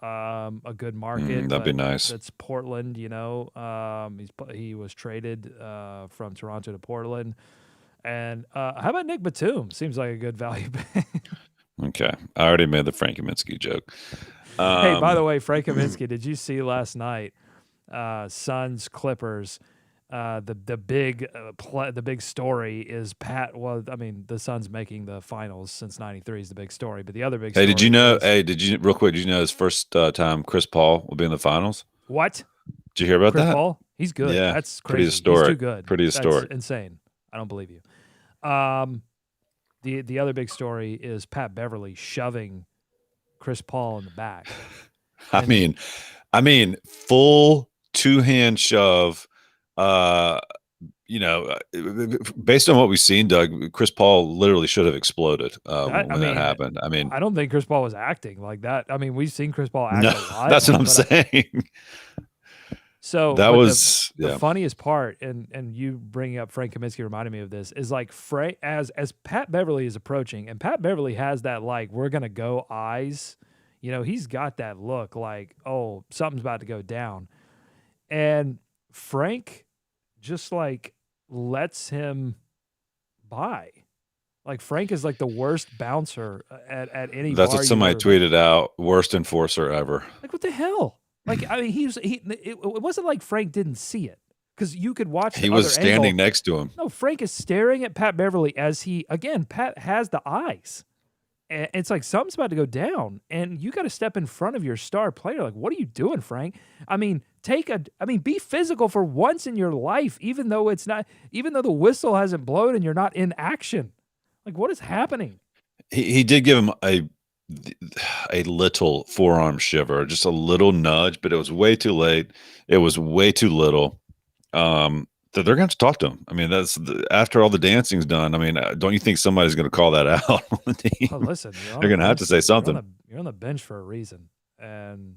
Speaker 1: a good market.
Speaker 2: That'd be nice.
Speaker 1: That's Portland. He was traded from Toronto to Portland. And how about Nick Batum? Seems like a good value.
Speaker 2: Okay, I already made the Frank Kaminsky joke.
Speaker 1: Hey, by the way, Frank Kaminsky, did you see last night? Suns Clippers. The big story is Pat. Well, I mean, the Suns making the finals since '93 is the big story, but the other big story.
Speaker 2: Hey,
Speaker 1: is,
Speaker 2: did you real quick? Did you know his first time Chris Paul will be in the finals?
Speaker 1: What?
Speaker 2: Did you hear about
Speaker 1: Chris
Speaker 2: that?
Speaker 1: Paul? He's good.
Speaker 2: Yeah,
Speaker 1: That's crazy.
Speaker 2: pretty historic.
Speaker 1: He's too good.
Speaker 2: Pretty historic.
Speaker 1: That's insane. I don't believe you. The other big story is Pat Beverly shoving Chris Paul in the back.
Speaker 2: I mean, full two-hand shove. Based on what we've seen, Doug, Chris Paul literally should have exploded when that happened. I mean,
Speaker 1: I don't think Chris Paul was acting like that. I mean, we've seen Chris Paul act a lot.
Speaker 2: That's what I'm saying.
Speaker 1: So
Speaker 2: that was
Speaker 1: the funniest part, and you bringing up Frank Kaminsky reminded me of this, is like Frank as Pat Beverly is approaching, and Pat Beverly has that like we're gonna go eyes. He's got that look like, oh, something's about to go down. And Frank just like lets him by. Like Frank is like the worst bouncer at any
Speaker 2: That's
Speaker 1: bar
Speaker 2: what somebody tweeted out. Worst enforcer ever.
Speaker 1: Like, what the hell? Like, I mean, it wasn't like Frank didn't see it, because you could watch the
Speaker 2: He was
Speaker 1: other
Speaker 2: standing
Speaker 1: angle.
Speaker 2: next to him.
Speaker 1: No, Frank is staring at Pat Beverly as Pat has the eyes. And it's like something's about to go down, and you got to step in front of your star player. Like, what are you doing, Frank? I mean, be physical for once in your life, even though the whistle hasn't blown and you're not in action. Like, what is happening?
Speaker 2: He did give him a little forearm shiver, just a little nudge, but it was way too late. It was way too little. They're going to have to talk to him. I mean, after all the dancing's done. I mean, don't you think somebody's going to call that out on the team?
Speaker 1: Well, listen,
Speaker 2: they're going to have to say something.
Speaker 1: You're on the bench for a reason, and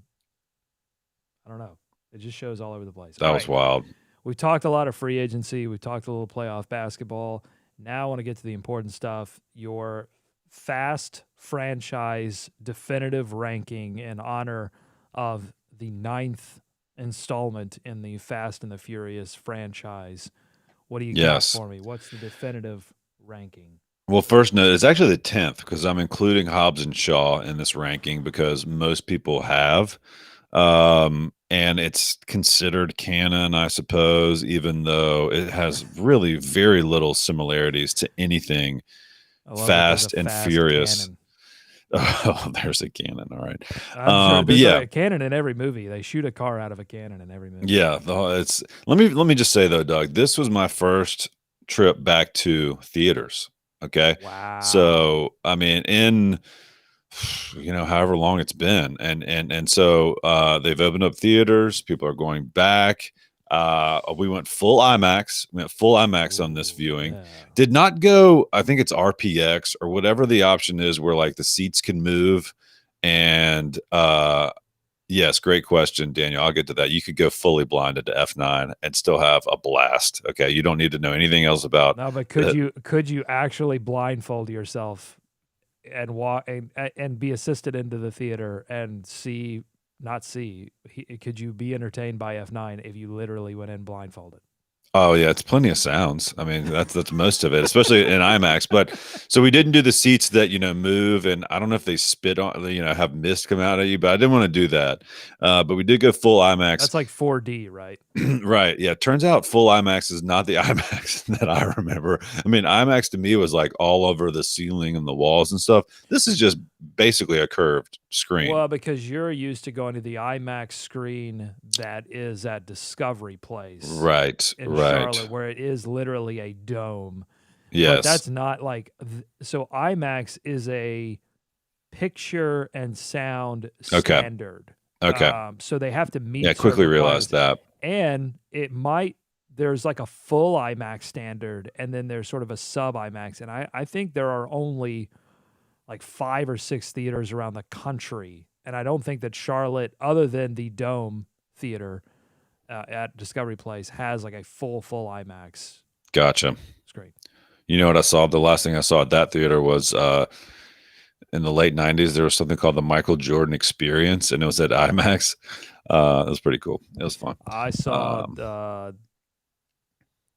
Speaker 1: I don't know. It just shows all over the place.
Speaker 2: That was wild.
Speaker 1: We've talked a lot of free agency. We've talked a little playoff basketball. Now I want to get to the important stuff. Your Fast franchise definitive ranking in honor of the ninth installment in the Fast and the Furious franchise. What do you got
Speaker 2: Yes.
Speaker 1: for me? What's the definitive ranking?
Speaker 2: Well, first note, it's actually the 10th because I'm including Hobbs and Shaw in this ranking because most people have. And it's considered canon, I suppose, even though it has really very little similarities to anything
Speaker 1: I love that there's a
Speaker 2: Fast and
Speaker 1: Fast
Speaker 2: Furious.
Speaker 1: canon.
Speaker 2: Oh, there's a cannon. All right.
Speaker 1: I'm sure
Speaker 2: But
Speaker 1: there's
Speaker 2: yeah,
Speaker 1: a cannon in every movie. They shoot a car out of a cannon in every movie.
Speaker 2: yeah. It's let me just say though, Doug, this was my first trip back to theaters. Okay.
Speaker 1: Wow.
Speaker 2: So I mean, in however long it's been, and so they've opened up theaters. People are going back. We went full IMAX. We went full IMAX on this
Speaker 1: Ooh,
Speaker 2: viewing.
Speaker 1: yeah.
Speaker 2: Did not go. I think it's RPX or whatever the option is, where like the seats can move. And yes, great question, Daniel. I'll get to that. You could go fully blinded to F9 and still have a blast. Okay, you don't need to know anything else about.
Speaker 1: No, but
Speaker 2: The,
Speaker 1: could you actually blindfold yourself and walk and be assisted into the theater and see not see? Could you be entertained by F9 if you literally went in blindfolded?
Speaker 2: Oh yeah, it's plenty of sounds. I mean, that's most of it, especially in IMAX. But so we didn't do the seats that move, and I don't know if they spit on, have mist come out at you, but I didn't want to do that. But we did go full IMAX.
Speaker 1: That's like 4D, right?
Speaker 2: Right. Yeah. Turns out full IMAX is not the IMAX that I remember. I mean, IMAX to me was like all over the ceiling and the walls and stuff. This is just basically a curved screen.
Speaker 1: Well, because you're used to going to the IMAX screen that is at Discovery Place
Speaker 2: Right.
Speaker 1: in
Speaker 2: Right.
Speaker 1: Charlotte, where it is literally a dome. But
Speaker 2: Yes.
Speaker 1: that's not like so. IMAX is a picture and sound
Speaker 2: Okay.
Speaker 1: standard.
Speaker 2: Okay.
Speaker 1: So they have to
Speaker 2: Yeah.
Speaker 1: meet certain
Speaker 2: Quickly realized
Speaker 1: requirements,
Speaker 2: that.
Speaker 1: and it might there's like a full IMAX standard, and then there's sort of a sub IMAX, and I think there are only like 5 or 6 theaters around the country, and I don't think that Charlotte, other than the Dome Theater at Discovery Place, has like a full IMAX.
Speaker 2: Gotcha.
Speaker 1: It's great.
Speaker 2: You know what I saw? The last thing I saw at that theater was in the late 90s. There was something called the Michael Jordan Experience, and it was at IMAX. It was pretty cool. It was fun.
Speaker 1: I saw
Speaker 2: Um,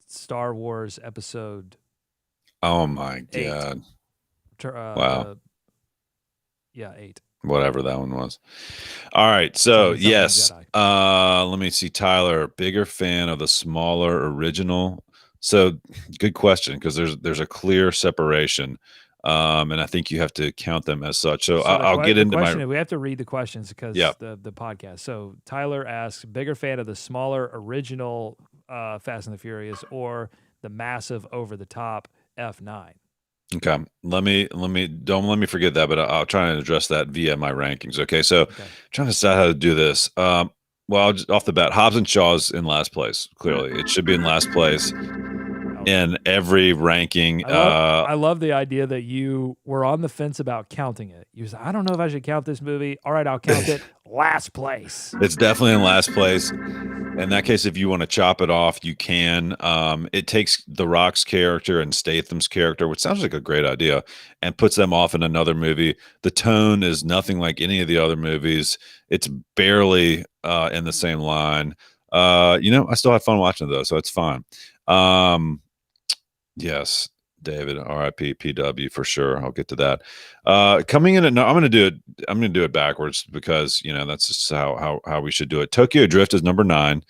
Speaker 1: Star Wars Episode
Speaker 2: oh my
Speaker 1: 8.
Speaker 2: God. Wow.
Speaker 1: The Yeah, 8.
Speaker 2: Whatever that one was. All right. So
Speaker 1: Something
Speaker 2: yes.
Speaker 1: Jedi.
Speaker 2: Let me see. Tyler, bigger fan of the smaller original. So good question, because there's a clear separation. And I think you have to count them as such. So
Speaker 1: So
Speaker 2: I'll get
Speaker 1: the
Speaker 2: into my
Speaker 1: question is, we have to read the questions
Speaker 2: yeah.
Speaker 1: because the podcast. So Tyler asks, bigger fan of the smaller original Fast and the Furious or the massive over the top F9?
Speaker 2: Okay. Don't let me forget that, but I'll try and address that via my rankings. Okay. So
Speaker 1: Okay.
Speaker 2: trying to decide how to do this. Well, off the bat, Hobbs and Shaw's in last place. Clearly, it should be in last place in every ranking.
Speaker 1: I love the idea that you were on the fence about counting it. You said, I don't know if I should count this movie. All right, I'll count it. Last place.
Speaker 2: It's definitely in last place. In that case, if you want to chop it off, you can. It takes The Rock's character and Statham's character, which sounds like a great idea, and puts them off in another movie. The tone is nothing like any of the other movies. It's barely in the same line. I still have fun watching those, so it's fine. Yes, David, RIP, PW for sure. I'll get to that. Coming in at no, I'm gonna do it. I'm gonna do it backwards because that's just how we should do it. Tokyo Drift is number 9.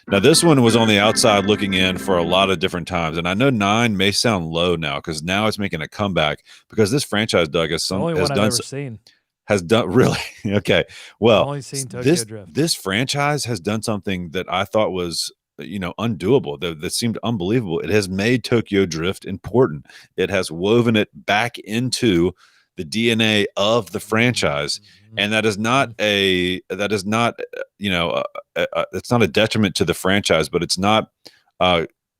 Speaker 2: Now this one was on the outside looking in for a lot of different times, and I know 9 may sound low now because now it's making a comeback because this franchise, Doug,
Speaker 1: It's the only one I've ever seen.
Speaker 2: has done really okay.
Speaker 1: I've
Speaker 2: Well,
Speaker 1: only seen Tokyo
Speaker 2: this
Speaker 1: Drift.
Speaker 2: this franchise has done something that I thought was undoable, that seemed unbelievable. It has made Tokyo Drift important. It has woven it back into the DNA of the franchise, and that is not it's not a detriment to the franchise, but it's not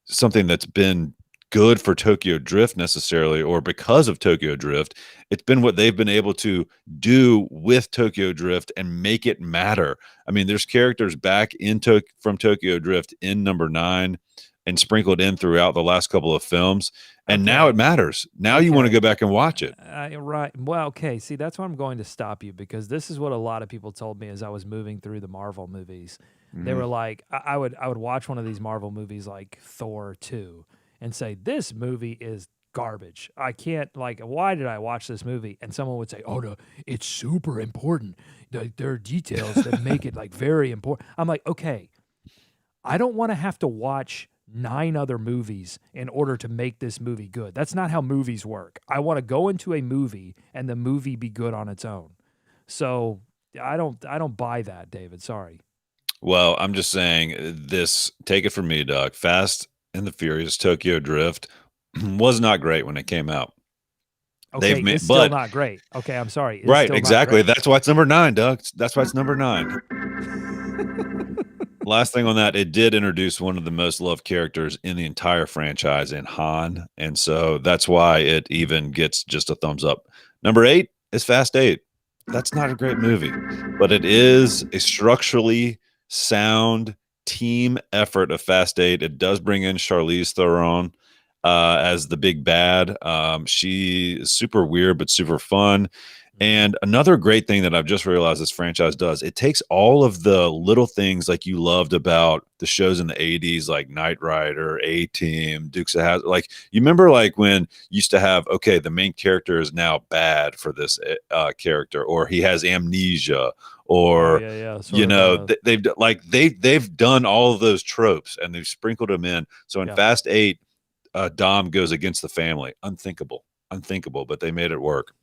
Speaker 2: something that's been good for Tokyo Drift necessarily, or because of Tokyo Drift. It's been what they've been able to do with Tokyo Drift and make it matter. I mean, there's characters back from Tokyo Drift in number 9. and sprinkled in throughout the last couple of films. And now it
Speaker 1: Okay.
Speaker 2: matters. Now you want to
Speaker 1: Okay.
Speaker 2: go back and watch it.
Speaker 1: Right. Well, okay. See, that's why I'm going to stop you because this is what a lot of people told me as I was moving through the Marvel movies. They
Speaker 2: Mhm.
Speaker 1: were like, I would watch one of these Marvel movies like Thor 2 and say, this movie is garbage. I can't, like, why did I watch this movie? And someone would say, oh, no, it's super important. There are details that make it like very important. I'm like, okay, I don't want to have to watch nine other movies in order to make this movie good. That's not how movies work. I want to go into a movie and the movie be good on its own. So I don't buy that, David. Sorry.
Speaker 2: Well, I'm just saying this, take it from me, Doug. Fast and the Furious Tokyo Drift was not great when it came out.
Speaker 1: Okay, it's still
Speaker 2: But
Speaker 1: not great. Okay, I'm sorry. It's
Speaker 2: right,
Speaker 1: still not
Speaker 2: exactly.
Speaker 1: great.
Speaker 2: That's why it's number 9, Doug. That's why it's number 9. Last thing on that, it did introduce one of the most loved characters in the entire franchise in Han, and so that's why it even gets just a thumbs up. Number 8 is Fast 8. That's not a great movie, but it is a structurally sound team effort of Fast 8. It does bring in Charlize Theron as the big bad. She is super weird but super fun.
Speaker 1: Mhm.
Speaker 2: And another great thing that I've just realized this franchise does, it takes all of the little things like you loved about the shows in the 80s, like Knight Rider, A Team, Dukes of Hazzard. Like, you remember, like, when you used to have, okay, the main character is now bad for this character, or he has amnesia,
Speaker 1: Oh
Speaker 2: or,
Speaker 1: yeah, yeah. Sort
Speaker 2: you
Speaker 1: of
Speaker 2: know, they've done all of those tropes and they've sprinkled them in. So in
Speaker 1: yeah.
Speaker 2: Fast 8, Dom goes against the family. Unthinkable, but they made it work.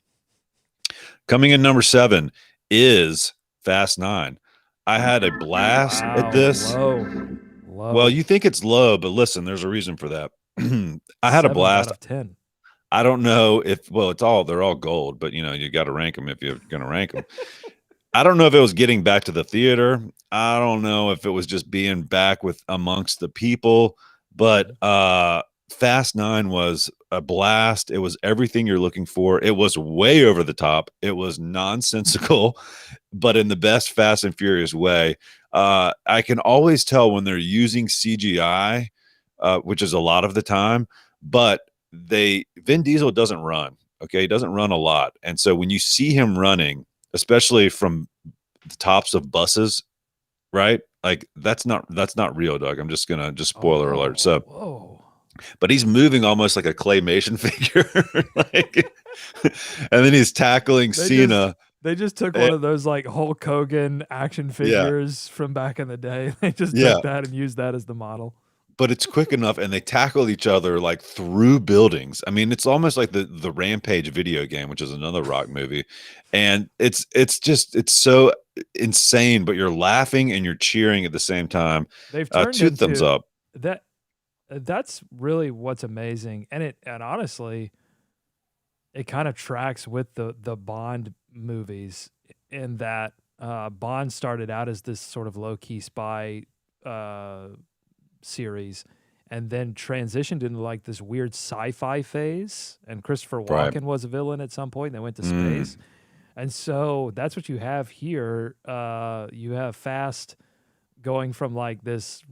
Speaker 2: Coming in number 7 is Fast 9. I had a blast at
Speaker 1: Wow,
Speaker 2: this.
Speaker 1: low.
Speaker 2: Well,
Speaker 1: Low.
Speaker 2: you think it's low, but listen, there's a reason for that. I had a
Speaker 1: 7 out
Speaker 2: blast.
Speaker 1: of 10.
Speaker 2: I don't know if, well, they're all gold, but you know, you got to rank them if you're going to rank them. I don't know if it was getting back to the theater. I don't know if it was just being back with amongst the people, but
Speaker 1: Mhm.
Speaker 2: Fast 9 was a blast. It was everything you're looking for. It was way over the top. It was nonsensical, but in the best Fast and Furious way. I can always tell when they're using CGI, which is a lot of the time, but Vin Diesel doesn't run. Okay, he doesn't run a lot, and so when you see him running, especially from the tops of buses, right? Like that's not real, Doug. I'm just gonna just spoiler alert.
Speaker 1: Oh,
Speaker 2: So,
Speaker 1: whoa.
Speaker 2: but he's moving almost like a claymation figure, like, and then he's tackling
Speaker 1: They just
Speaker 2: Cena.
Speaker 1: they just took
Speaker 2: Eh,
Speaker 1: one of those like Hulk Hogan action
Speaker 2: yeah,
Speaker 1: figures from back in the day. They just
Speaker 2: yeah.
Speaker 1: took that and used that as the model.
Speaker 2: But it's quick enough, and they tackle each other like through buildings. I mean, it's almost like the Rampage video game, which is another Rock movie, and it's so insane. But you're laughing and you're cheering at the same time.
Speaker 1: They've turned
Speaker 2: 2 thumbs
Speaker 1: into
Speaker 2: up.
Speaker 1: that that's really what's amazing. And honestly, it kind of tracks with the Bond movies in that Bond started out as this sort of low-key spy uh series and then transitioned into like this weird sci-fi phase, and Christopher
Speaker 2: Right.
Speaker 1: Walken was a villain at some point. They went to
Speaker 2: Mm.
Speaker 1: space. And so that's what you have here. You have Fast going from like this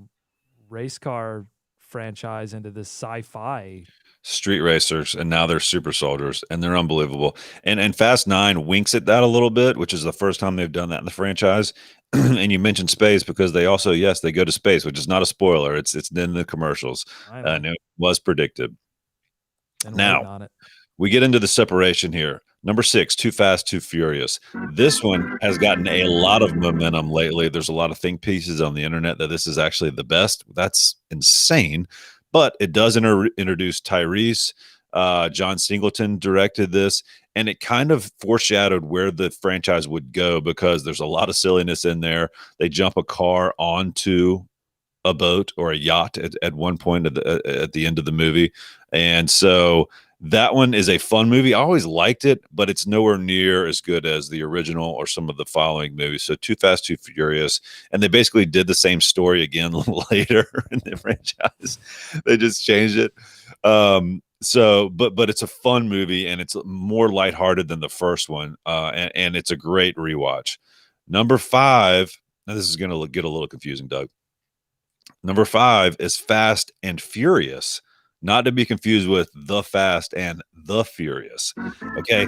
Speaker 1: race car franchise into this sci-fi.
Speaker 2: Street racers, and now they're super soldiers, and they're unbelievable. And Fast 9 winks at that a little bit, which is the first time they've done that in the franchise. And you mentioned space because they also, yes, they go to space, which is not a spoiler. It's in the commercials,
Speaker 1: I know.
Speaker 2: and it was predicted.
Speaker 1: Been waiting
Speaker 2: Now
Speaker 1: on it.
Speaker 2: we get into the separation here. Number 6, Too Fast, Too Furious. This one has gotten a lot of momentum lately. There's a lot of think pieces on the internet that this is actually the best. That's insane. But it does introduce Tyrese. John Singleton directed this, and it kind of foreshadowed where the franchise would go because there's a lot of silliness in there. They jump a car onto a boat or a yacht at one point at the end of the movie. And so that one is a fun movie. I always liked it, but it's nowhere near as good as the original or some of the following movies. So Too Fast, Too Furious. And they basically did the same story again a little later in the franchise. They just changed it. But it's a fun movie, and it's more lighthearted than the first one. And it's a great rewatch. Number 5, now this is going to get a little confusing, Doug. Number 5 is Fast and Furious, not to be confused with The Fast and The Furious. Okay.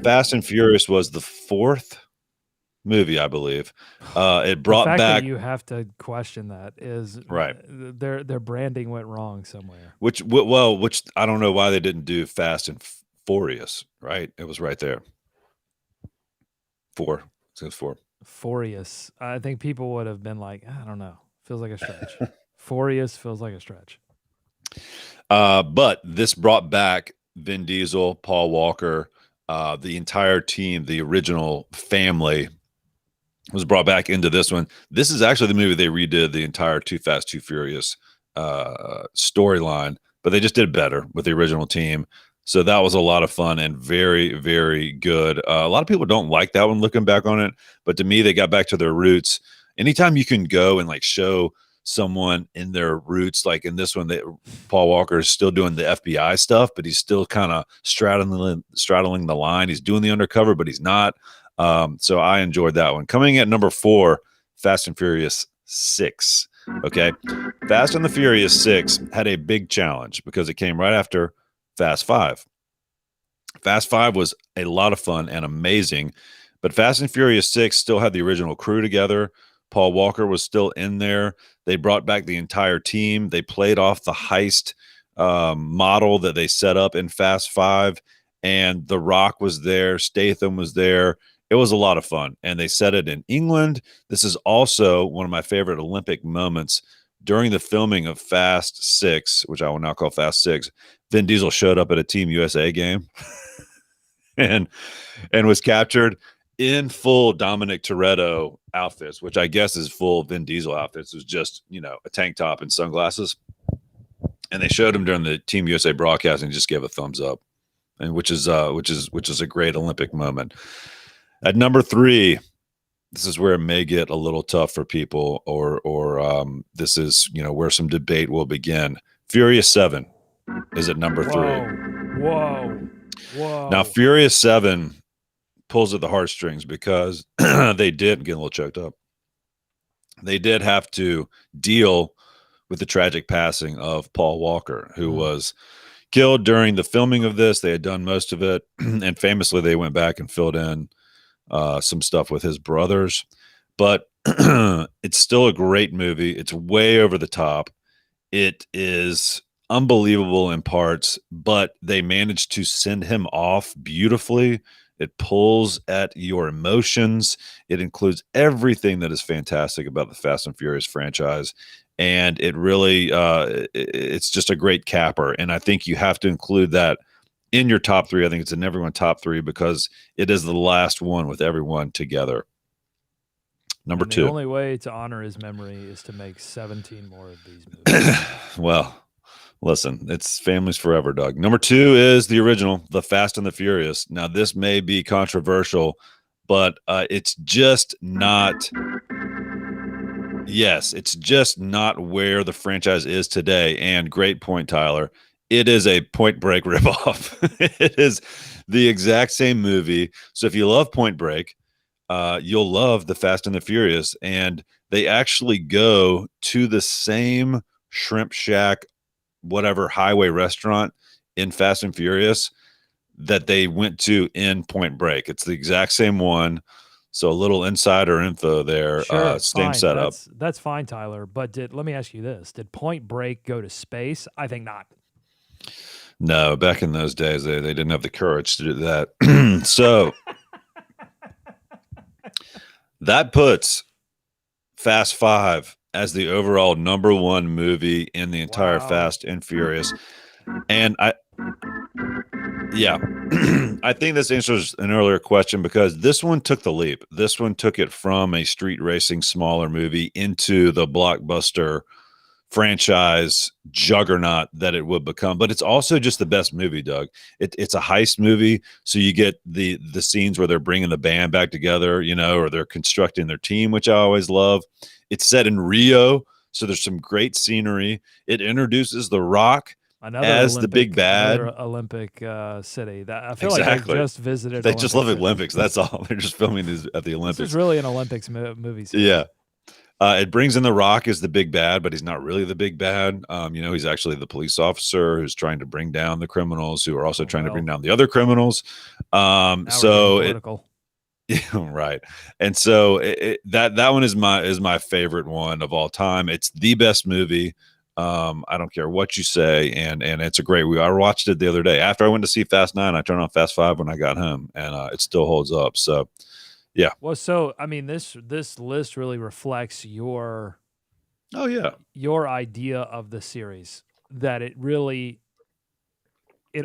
Speaker 2: Fast and Furious was the 4th movie, I believe. It
Speaker 1: The
Speaker 2: brought
Speaker 1: fact that
Speaker 2: back
Speaker 1: you have to question that is
Speaker 2: right.
Speaker 1: their branding went wrong somewhere.
Speaker 2: Which I don't know why they didn't do Fast and Furious, right? It was right there. 4. It says 4.
Speaker 1: Furious. I think people would have been like, I don't know. Feels like a stretch. Furious feels like a stretch.
Speaker 2: But this brought back Vin Diesel, Paul Walker, the entire team, the original family was brought back into this one. This is actually the movie they redid the entire Too Fast, Too Furious storyline, but they just did better with the original team. So that was a lot of fun and very, very good. A lot of people don't like that one looking back on it, but to me, they got back to their roots. Anytime you can go and like show someone in their roots, like in this one, Paul Walker is still doing the FBI stuff, but he's still kind of straddling the line. He's doing the undercover, but he's not. So I enjoyed that one. Coming at number 4, Fast and Furious 6. Okay. Fast and the Furious 6 had a big challenge because it came right after Fast 5. Fast 5 was a lot of fun and amazing, but Fast and Furious 6 still had the original crew together. Paul Walker was still in there. They brought back the entire team. They played off the heist model that they set up in Fast 5, and The Rock was there. Statham was there. It was a lot of fun, and they set it in England. This is also one of my favorite Olympic moments. During the filming of Fast 6, which I will now call Fast 6, Vin Diesel showed up at a Team USA game and was captured in full Dominic Toretto outfits, which I guess is full Vin Diesel outfits. It was just, a tank top and sunglasses. And they showed him during the Team USA broadcast and just gave a thumbs up, and which is a great Olympic moment. At number 3, this is where it may get a little tough for people, or this is where some debate will begin. Furious 7 is at number 3.
Speaker 1: Whoa.
Speaker 2: Now, Furious 7 pulls at the heartstrings because they did get a little choked up. They did have to deal with the tragic passing of Paul Walker, who was killed during the filming of this. They had done most of it, and famously, they went back and filled in some stuff with his brothers. But it's still a great movie. It's way over the top. It is unbelievable in parts, but they managed to send him off beautifully. It pulls at your emotions. It includes everything that is fantastic about the Fast and Furious franchise. And it really, it's just a great capper. And I think you have to include that in your top 3. I think it's in everyone top 3 because it is the last one with everyone together. Number 2.
Speaker 1: The only way to honor his memory is to make 17 more of these movies.
Speaker 2: Well, listen, it's families forever, Doug. Number 2 is the original, The Fast and the Furious. Now, this may be controversial, but it's just not. Yes, it's just not where the franchise is today. And great point, Tyler. It is a Point Break ripoff. It is the exact same movie. So if you love Point Break, you'll love The Fast and the Furious. And they actually go to the same Shrimp Shack, whatever highway restaurant in Fast and Furious that they went to in Point Break. It's the exact same one. So a little insider info there.
Speaker 1: Sure,
Speaker 2: same
Speaker 1: fine.
Speaker 2: setup.
Speaker 1: That's fine, Tyler. But let me ask you this: did Point Break go to space? I think not.
Speaker 2: No, back in those days, they didn't have the courage to do that. So that puts Fast 5 as the overall number 1 movie in the entire Fast and Furious. And I think this answers an earlier question because this one took the leap. This one took it from a street racing smaller movie into the blockbuster franchise juggernaut that it would become. But it's also just the best movie, Doug. It's a heist movie, so you get the scenes where they're bringing the band back together, or they're constructing their team, which I always love. It's set in Rio, so there's some great scenery. It introduces The Rock as the big bad.
Speaker 1: Another Olympic city. That I feel like they just visited.
Speaker 2: They just love Olympics. That's all. They're just filming these at the Olympics.
Speaker 1: This is really an Olympics movie.
Speaker 2: Yeah. It brings in The Rock as the big bad, but he's not really the big bad. He's actually the police officer who's trying to bring down the criminals who are also
Speaker 1: Oh
Speaker 2: trying to bring
Speaker 1: well,
Speaker 2: down the other criminals.
Speaker 1: now we're getting
Speaker 2: So it
Speaker 1: political.
Speaker 2: Yeah, right. And so that one is my favorite one of all time. It's the best movie. I don't care what you say, and it's a great. I watched it the other day after I went to see Fast 9. I turned on Fast 5 when I got home, and it still holds up. So yeah.
Speaker 1: Well, so I mean, this list really reflects
Speaker 2: Oh yeah.
Speaker 1: your idea of the series. That it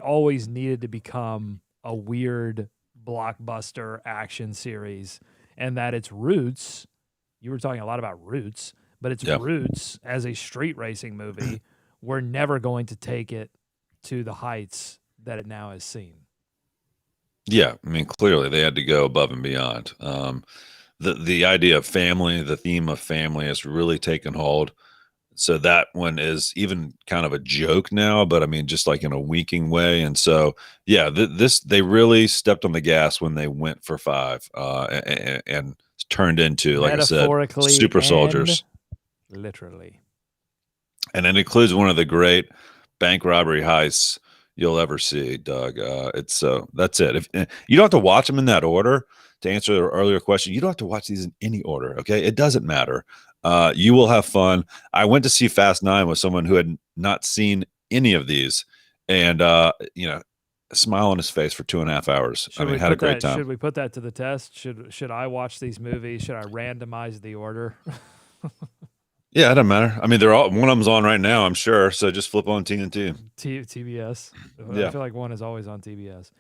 Speaker 1: always needed to become a weird blockbuster action series, and that its roots. You were talking a lot about roots, but its
Speaker 2: Yeah.
Speaker 1: roots as a street racing movie were never going to take it to the heights that it now has seen.
Speaker 2: Yeah. I mean, clearly they had to go above and beyond. The idea of family, the theme of family has really taken hold. So that one is even kind of a joke now, but I mean, just like in a winking way. And so, yeah, this they really stepped on the gas when they went for 5, and turned into, like I said,
Speaker 1: Metaphorically
Speaker 2: super
Speaker 1: and
Speaker 2: soldiers.
Speaker 1: literally.
Speaker 2: And it includes one of the great bank robbery heists you'll ever see, Doug. It's so that's it. If you don't have to watch them in that order to answer the earlier question, you don't have to watch these in any order. Okay, it doesn't matter. You will have fun. I went to see Fast 9 with someone who had not seen any of these, and a smile on his face for 2.5 hours. I mean, had a great time.
Speaker 1: Should we put that to the test? Should I watch these movies? Should I randomize the order?
Speaker 2: Yeah, it doesn't matter. I mean, they're all one of them's on right now, I'm sure. So just flip on TNT.
Speaker 1: TBS. I
Speaker 2: Yeah.
Speaker 1: feel like one is always on TBS.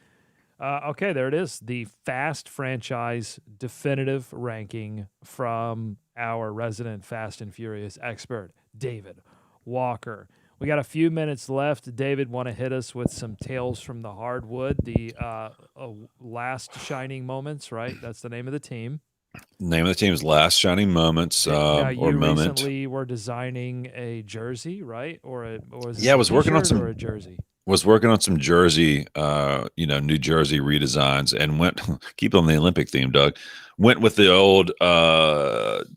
Speaker 1: Okay, there it is. The Fast franchise definitive ranking from our resident Fast and Furious expert, David Walker. We got a few minutes left. David, want to hit us with some tales from the hardwood, the last shining moments, right? That's the name of the team.
Speaker 2: Name of the team is Last Shining Moments,
Speaker 1: Now,
Speaker 2: or
Speaker 1: you
Speaker 2: Moment.
Speaker 1: recently were designing a jersey, right? Or was
Speaker 2: Yeah,
Speaker 1: this
Speaker 2: I
Speaker 1: a
Speaker 2: was working on
Speaker 1: T-shirt or
Speaker 2: some
Speaker 1: a jersey?
Speaker 2: New Jersey, New Jersey redesigns, and went keep on the Olympic theme, Doug. Went with the old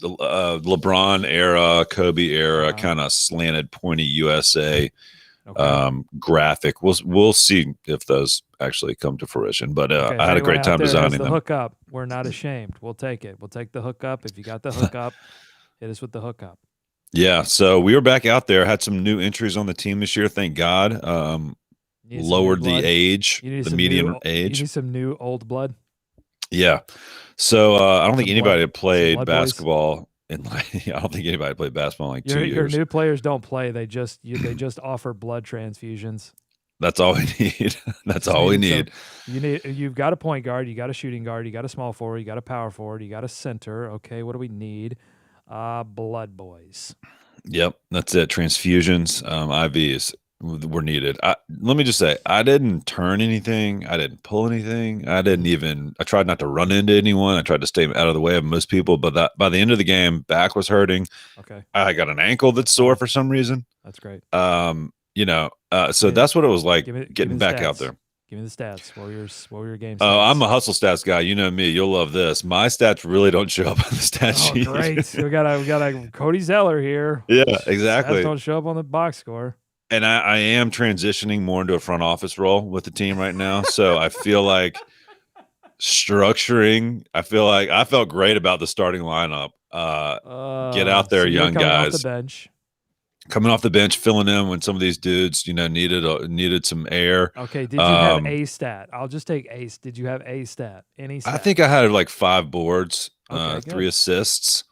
Speaker 2: LeBron era, Kobe era,
Speaker 1: Uh-huh.
Speaker 2: kind of slanted, pointy USA
Speaker 1: Okay.
Speaker 2: graphic. We'll see if those actually come to fruition. But
Speaker 1: Okay,
Speaker 2: I
Speaker 1: if
Speaker 2: had a
Speaker 1: anyone
Speaker 2: great
Speaker 1: out
Speaker 2: time
Speaker 1: there has
Speaker 2: designing
Speaker 1: the
Speaker 2: them.
Speaker 1: hookup, we're not ashamed. We'll take it. We'll take the hookup. If you got the hookup, hit us with the hookup.
Speaker 2: Yeah, so we were back out there. Had some new entries on the team this year, thank God.
Speaker 1: You need some new
Speaker 2: Lowered the
Speaker 1: blood.
Speaker 2: age,
Speaker 1: You need
Speaker 2: the
Speaker 1: some new.
Speaker 2: median
Speaker 1: You
Speaker 2: age.
Speaker 1: need some new old blood.
Speaker 2: Yeah. So I don't think anybody had
Speaker 1: Some
Speaker 2: played
Speaker 1: blood boys.
Speaker 2: basketball in like I don't think anybody played basketball in like 2
Speaker 1: Your
Speaker 2: years.
Speaker 1: new players don't play. They just offer blood transfusions.
Speaker 2: That's all we need. That's
Speaker 1: Just
Speaker 2: all we
Speaker 1: needed some.
Speaker 2: need.
Speaker 1: You've got a point guard. You got a shooting guard. You got a small forward. You got a power forward. You got a center. Okay, what do we need? Blood boys.
Speaker 2: Yep, that's it. Transfusions, IVs were needed. Let me just say, I didn't turn anything. I didn't pull anything. I didn't even. I tried not to run into anyone. I tried to stay out of the way of most people. But by the end of the game, back was hurting.
Speaker 1: Okay,
Speaker 2: I got an ankle that's sore for some reason.
Speaker 1: that's great.
Speaker 2: So
Speaker 1: Give me-
Speaker 2: that's what it was like
Speaker 1: Give me
Speaker 2: getting
Speaker 1: the
Speaker 2: back out
Speaker 1: stats.
Speaker 2: there.
Speaker 1: Give me the stats. What were your game
Speaker 2: Oh,
Speaker 1: stats?
Speaker 2: I'm a hustle stats guy. You know me. You'll love this. My stats really don't show up on the stat
Speaker 1: Oh,
Speaker 2: sheet.
Speaker 1: great. We got a Cody Zeller here.
Speaker 2: Yeah,
Speaker 1: Stats
Speaker 2: exactly.
Speaker 1: don't show up on the box score.
Speaker 2: And I am transitioning more into a front office role with the team right now. So I feel like structuring. I felt great about the starting lineup. Get out there,
Speaker 1: So you were
Speaker 2: young
Speaker 1: coming off the
Speaker 2: guys.
Speaker 1: bench.
Speaker 2: Coming off the bench, filling in when some of these dudes, needed some air.
Speaker 1: Okay, did you have a stat? I'll just take ace. Did you have a stat? Any stat?
Speaker 2: I think I had like 5 boards,
Speaker 1: Okay,
Speaker 2: 3
Speaker 1: good.
Speaker 2: assists.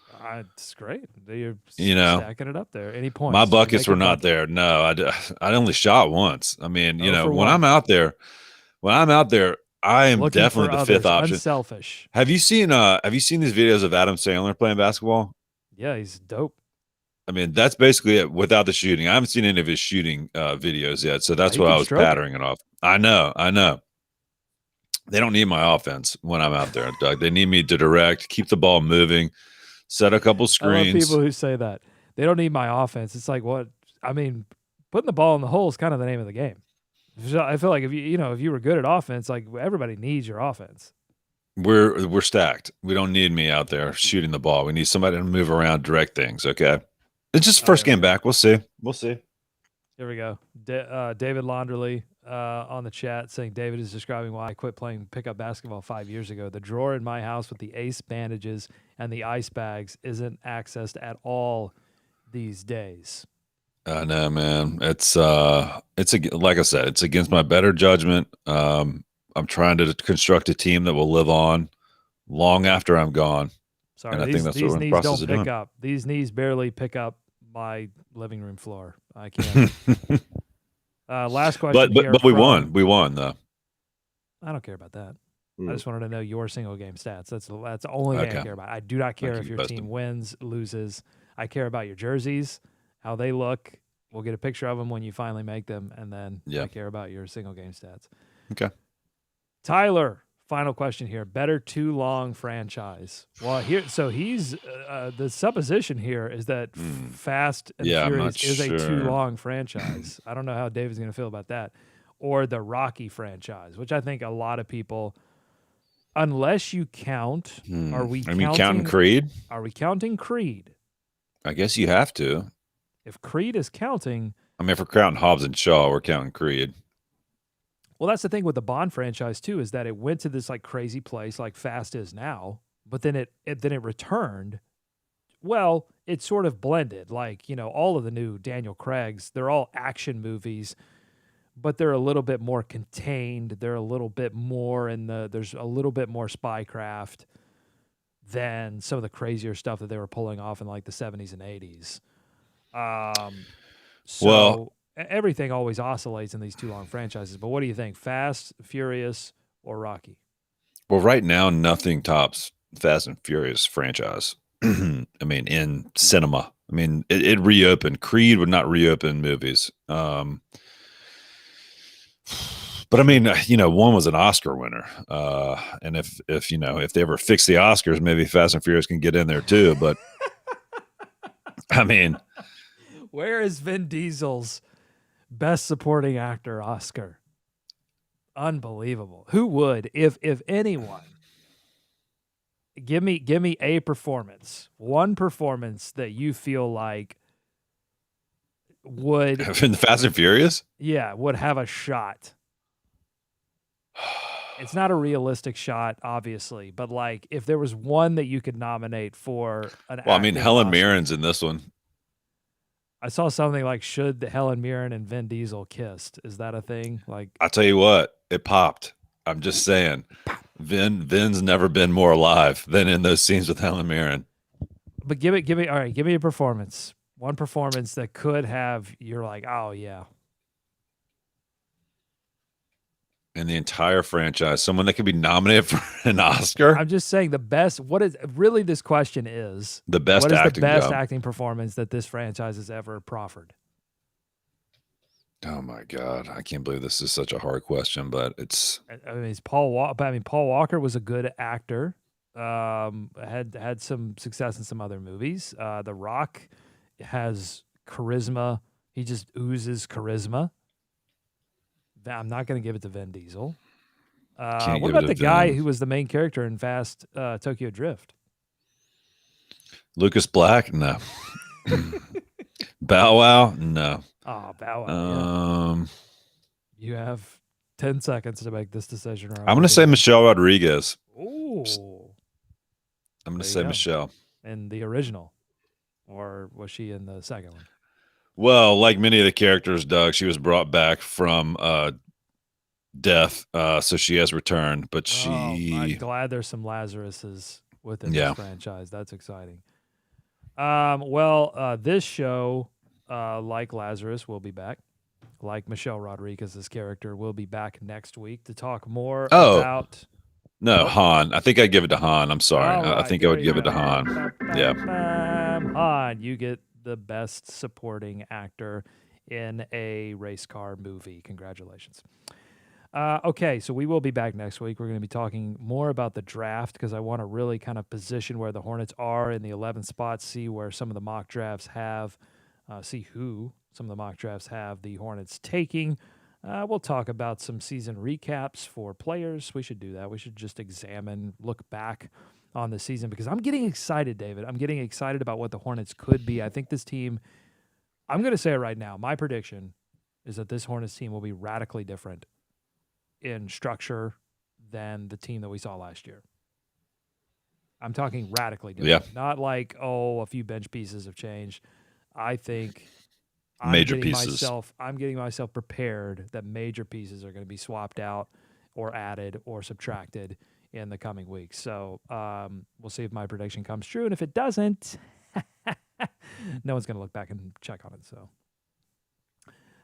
Speaker 1: It's great. You're
Speaker 2: You know,
Speaker 1: stacking it up there. Any points?
Speaker 2: my
Speaker 1: Did you
Speaker 2: buckets
Speaker 1: make
Speaker 2: were
Speaker 1: your
Speaker 2: not
Speaker 1: bucket?
Speaker 2: there. No, I only shot once. I mean,
Speaker 1: Oh for
Speaker 2: when
Speaker 1: one.
Speaker 2: I'm out there, I am
Speaker 1: Looking for
Speaker 2: definitely the fifth
Speaker 1: others.
Speaker 2: option.
Speaker 1: Unselfish.
Speaker 2: Have you seen these videos of Adam Sandler playing basketball?
Speaker 1: Yeah, he's dope.
Speaker 2: I mean, that's basically it without the shooting. I haven't seen any of his shooting videos yet, so that's
Speaker 1: He
Speaker 2: what I
Speaker 1: can
Speaker 2: was
Speaker 1: stroke it.
Speaker 2: patterning it off. I know. They don't need my offense when I'm out there, Doug. They need me to direct, keep the ball moving, set a couple
Speaker 1: I love
Speaker 2: screens.
Speaker 1: people who say that. They don't need my offense. It's like what I mean, putting the ball in the hole is kind of the name of the game. So I feel like if you were good at offense, like everybody needs your offense.
Speaker 2: We're stacked. We don't need me out there shooting the ball. We need somebody to move around, direct things. Okay. It's just
Speaker 1: Oh,
Speaker 2: first
Speaker 1: here we
Speaker 2: game
Speaker 1: go.
Speaker 2: back. We'll see. We'll see.
Speaker 1: Here we go. David Launderly on the chat saying David is describing why I quit playing pickup basketball 5 years ago. The drawer in my house with the ace bandages and the ice bags isn't accessed at all these days.
Speaker 2: I know, man. Like I said, it's against my better judgment. I'm trying to construct a team that will live on long after I'm gone,
Speaker 1: Sorry,
Speaker 2: and I think that's what
Speaker 1: these
Speaker 2: we're in the
Speaker 1: knees
Speaker 2: process
Speaker 1: don't
Speaker 2: of
Speaker 1: pick
Speaker 2: doing.
Speaker 1: up. These knees barely pick up my living room floor. I can't. Last question here
Speaker 2: but we
Speaker 1: from.
Speaker 2: won. We won though.
Speaker 1: I don't care about that. I
Speaker 2: Ooh.
Speaker 1: just wanted to know your single game stats. That's the only thing I
Speaker 2: Okay,
Speaker 1: care about. I do not
Speaker 2: I'll
Speaker 1: care
Speaker 2: keep
Speaker 1: if
Speaker 2: you
Speaker 1: your
Speaker 2: posted.
Speaker 1: team wins, loses. I care about your jerseys, how they look. We'll get a picture of them when you finally make them, and then
Speaker 2: Yeah.
Speaker 1: I care about your single game stats.
Speaker 2: Okay.
Speaker 1: Tyler, final question here. Better too long franchise. Well, here, so he's the supposition here is that Fast and
Speaker 2: Yeah, I'm not
Speaker 1: Furious is a too
Speaker 2: sure.
Speaker 1: long franchise. I don't know how David's going to feel about that, or the Rocky franchise, which I think a lot of people, unless you count, are we
Speaker 2: I mean, counting
Speaker 1: counting?
Speaker 2: Creed.
Speaker 1: Are we counting Creed?
Speaker 2: I guess you have to.
Speaker 1: If Creed is counting,
Speaker 2: I mean, if we're counting Hobbs and Shaw, we're counting Creed.
Speaker 1: well, that's the thing with the Bond franchise too, is that it went to this like crazy place like Fast is now, but then it returned. Well, it sort of blended. Like, all of the new Daniel Craig's, they're all action movies, but they're a little bit more contained. They're a little bit more there's a little bit more spycraft than some of the crazier stuff that they were pulling off in like the 70s and 80s.
Speaker 2: Well,
Speaker 1: So everything always oscillates in these too long franchises. But what do you think? Fast, Furious, or Rocky?
Speaker 2: right now, nothing tops Fast and Furious franchise. I mean, in cinema. I mean, it reopened. Creed would not reopen movies. But I mean, one was an Oscar winner, and if they ever fix the Oscars, maybe Fast and Furious can get in there too. But I mean,
Speaker 1: Where is Vin Diesel's Best Supporting Actor Oscar? Unbelievable. Who would, if anyone, give me a performance, one performance that you feel like would
Speaker 2: in the Fast and Furious,
Speaker 1: would have a shot. It's not a realistic shot, obviously, but like if there was one that you could nominate for an
Speaker 2: well, I mean,
Speaker 1: acting
Speaker 2: Helen
Speaker 1: Oscar.
Speaker 2: Mirren's in this one.
Speaker 1: I saw something like, should Helen Mirren and Vin Diesel kissed? Is that a thing? Like,
Speaker 2: I tell you what, it popped. I'm just saying, Vin's never been more alive than in those scenes with Helen Mirren.
Speaker 1: but give me, all right, give me a performance. One performance that could have, you're like, oh yeah.
Speaker 2: In the entire franchise, someone that could be nominated for an Oscar.
Speaker 1: I'm just saying the best. What is really this question is?
Speaker 2: The best
Speaker 1: What is the
Speaker 2: acting
Speaker 1: best
Speaker 2: job.
Speaker 1: acting performance that this franchise has ever proffered?
Speaker 2: Oh my God, I can't believe this is such a hard question, but it's.
Speaker 1: I mean, it's Paul Walker. I mean, Paul Walker was a good actor. Had some success in some other movies. The Rock has charisma. He just oozes charisma. I'm not going to give it to Vin Diesel.
Speaker 2: Can't
Speaker 1: What
Speaker 2: give it
Speaker 1: about
Speaker 2: to
Speaker 1: the guy
Speaker 2: Vin.
Speaker 1: who was the main character in Fast Tokyo Drift?
Speaker 2: Lucas Black? No. Bow Wow? No.
Speaker 1: Oh, Bow Wow.
Speaker 2: Um,
Speaker 1: You have 10 seconds to make this decision. Or
Speaker 2: I'm gonna say Michelle Rodriguez.
Speaker 1: Ooh.
Speaker 2: I'm gonna
Speaker 1: There you
Speaker 2: say
Speaker 1: go.
Speaker 2: Michelle.
Speaker 1: In the original, or was she in the second one?
Speaker 2: Well, like many of the characters, Doug, she was brought back from death, so she has returned. But
Speaker 1: Oh, I'm
Speaker 2: she,
Speaker 1: glad there's some Lazaruses within
Speaker 2: yeah,
Speaker 1: this franchise. That's exciting. Well, this show, like Lazarus, will be back. Like Michelle Rodriguez's character, will be back next week to talk more
Speaker 2: oh
Speaker 1: about.
Speaker 2: no,
Speaker 1: Oh.
Speaker 2: Han. I think I'd give it to Han. I'm sorry.
Speaker 1: All
Speaker 2: I
Speaker 1: right,
Speaker 2: think I
Speaker 1: there
Speaker 2: would
Speaker 1: you
Speaker 2: give it
Speaker 1: go.
Speaker 2: to Han. Yeah.
Speaker 1: Han, you get the best supporting actor in a race car movie. Congratulations. Okay, so we will be back next week. We're going to be talking more about the draft because I want to really kind of position where the Hornets are in the 11th spot, see where some of the mock drafts have, see who some of the mock drafts have the Hornets taking. We'll talk about some season recaps for players. We should do that. We should just look back on the season because I'm getting excited, David. I'm getting excited about what the Hornets could be. I think this team, I'm going to say it right now. My prediction is that this Hornets team will be radically different in structure than the team that we saw last year. I'm talking radically different.
Speaker 2: Yeah.
Speaker 1: Not like, a few bench pieces have changed. I think
Speaker 2: Major pieces.
Speaker 1: I'm getting myself prepared that major pieces are going to be swapped out or added or subtracted in the coming weeks. So we'll see if my prediction comes true. And if it doesn't, no one's going to look back and check on it. So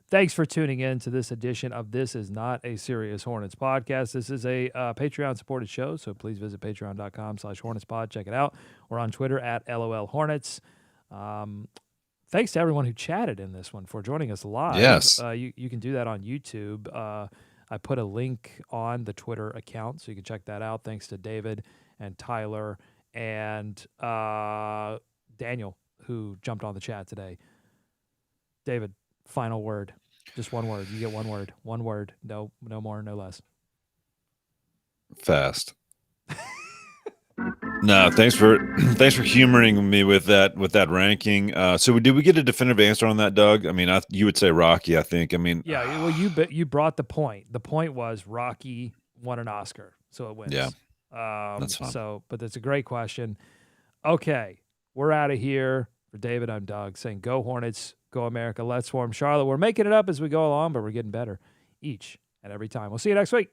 Speaker 1: thanks for tuning in to this edition of This Is Not a Serious Hornets podcast. This is a Patreon-supported show, so please visit patreon.com/HornetsPod. Check it out. We're on Twitter at LOL Hornets. Thanks to everyone who chatted in this one for joining us live.
Speaker 2: Yes.
Speaker 1: You can do that on YouTube. I put a link on the Twitter account, so you can check that out. Thanks to David and Tyler and Daniel, who jumped on the chat today. David, final word. Just one word. You get one word. One word. No more, no less.
Speaker 2: Fast. No, thanks for humoring me with that ranking. So did we get a definitive answer on that, Doug? I mean, you would say Rocky, I think. I mean,
Speaker 1: yeah. Well, you brought the point. The point was Rocky won an Oscar, so it wins.
Speaker 2: Yeah, that's fine.
Speaker 1: So, but that's a great question. Okay, we're out of here. For David, I'm Doug saying, "Go Hornets, go America, let's swarm Charlotte." We're making it up as we go along, but we're getting better each and every time. We'll see you next week.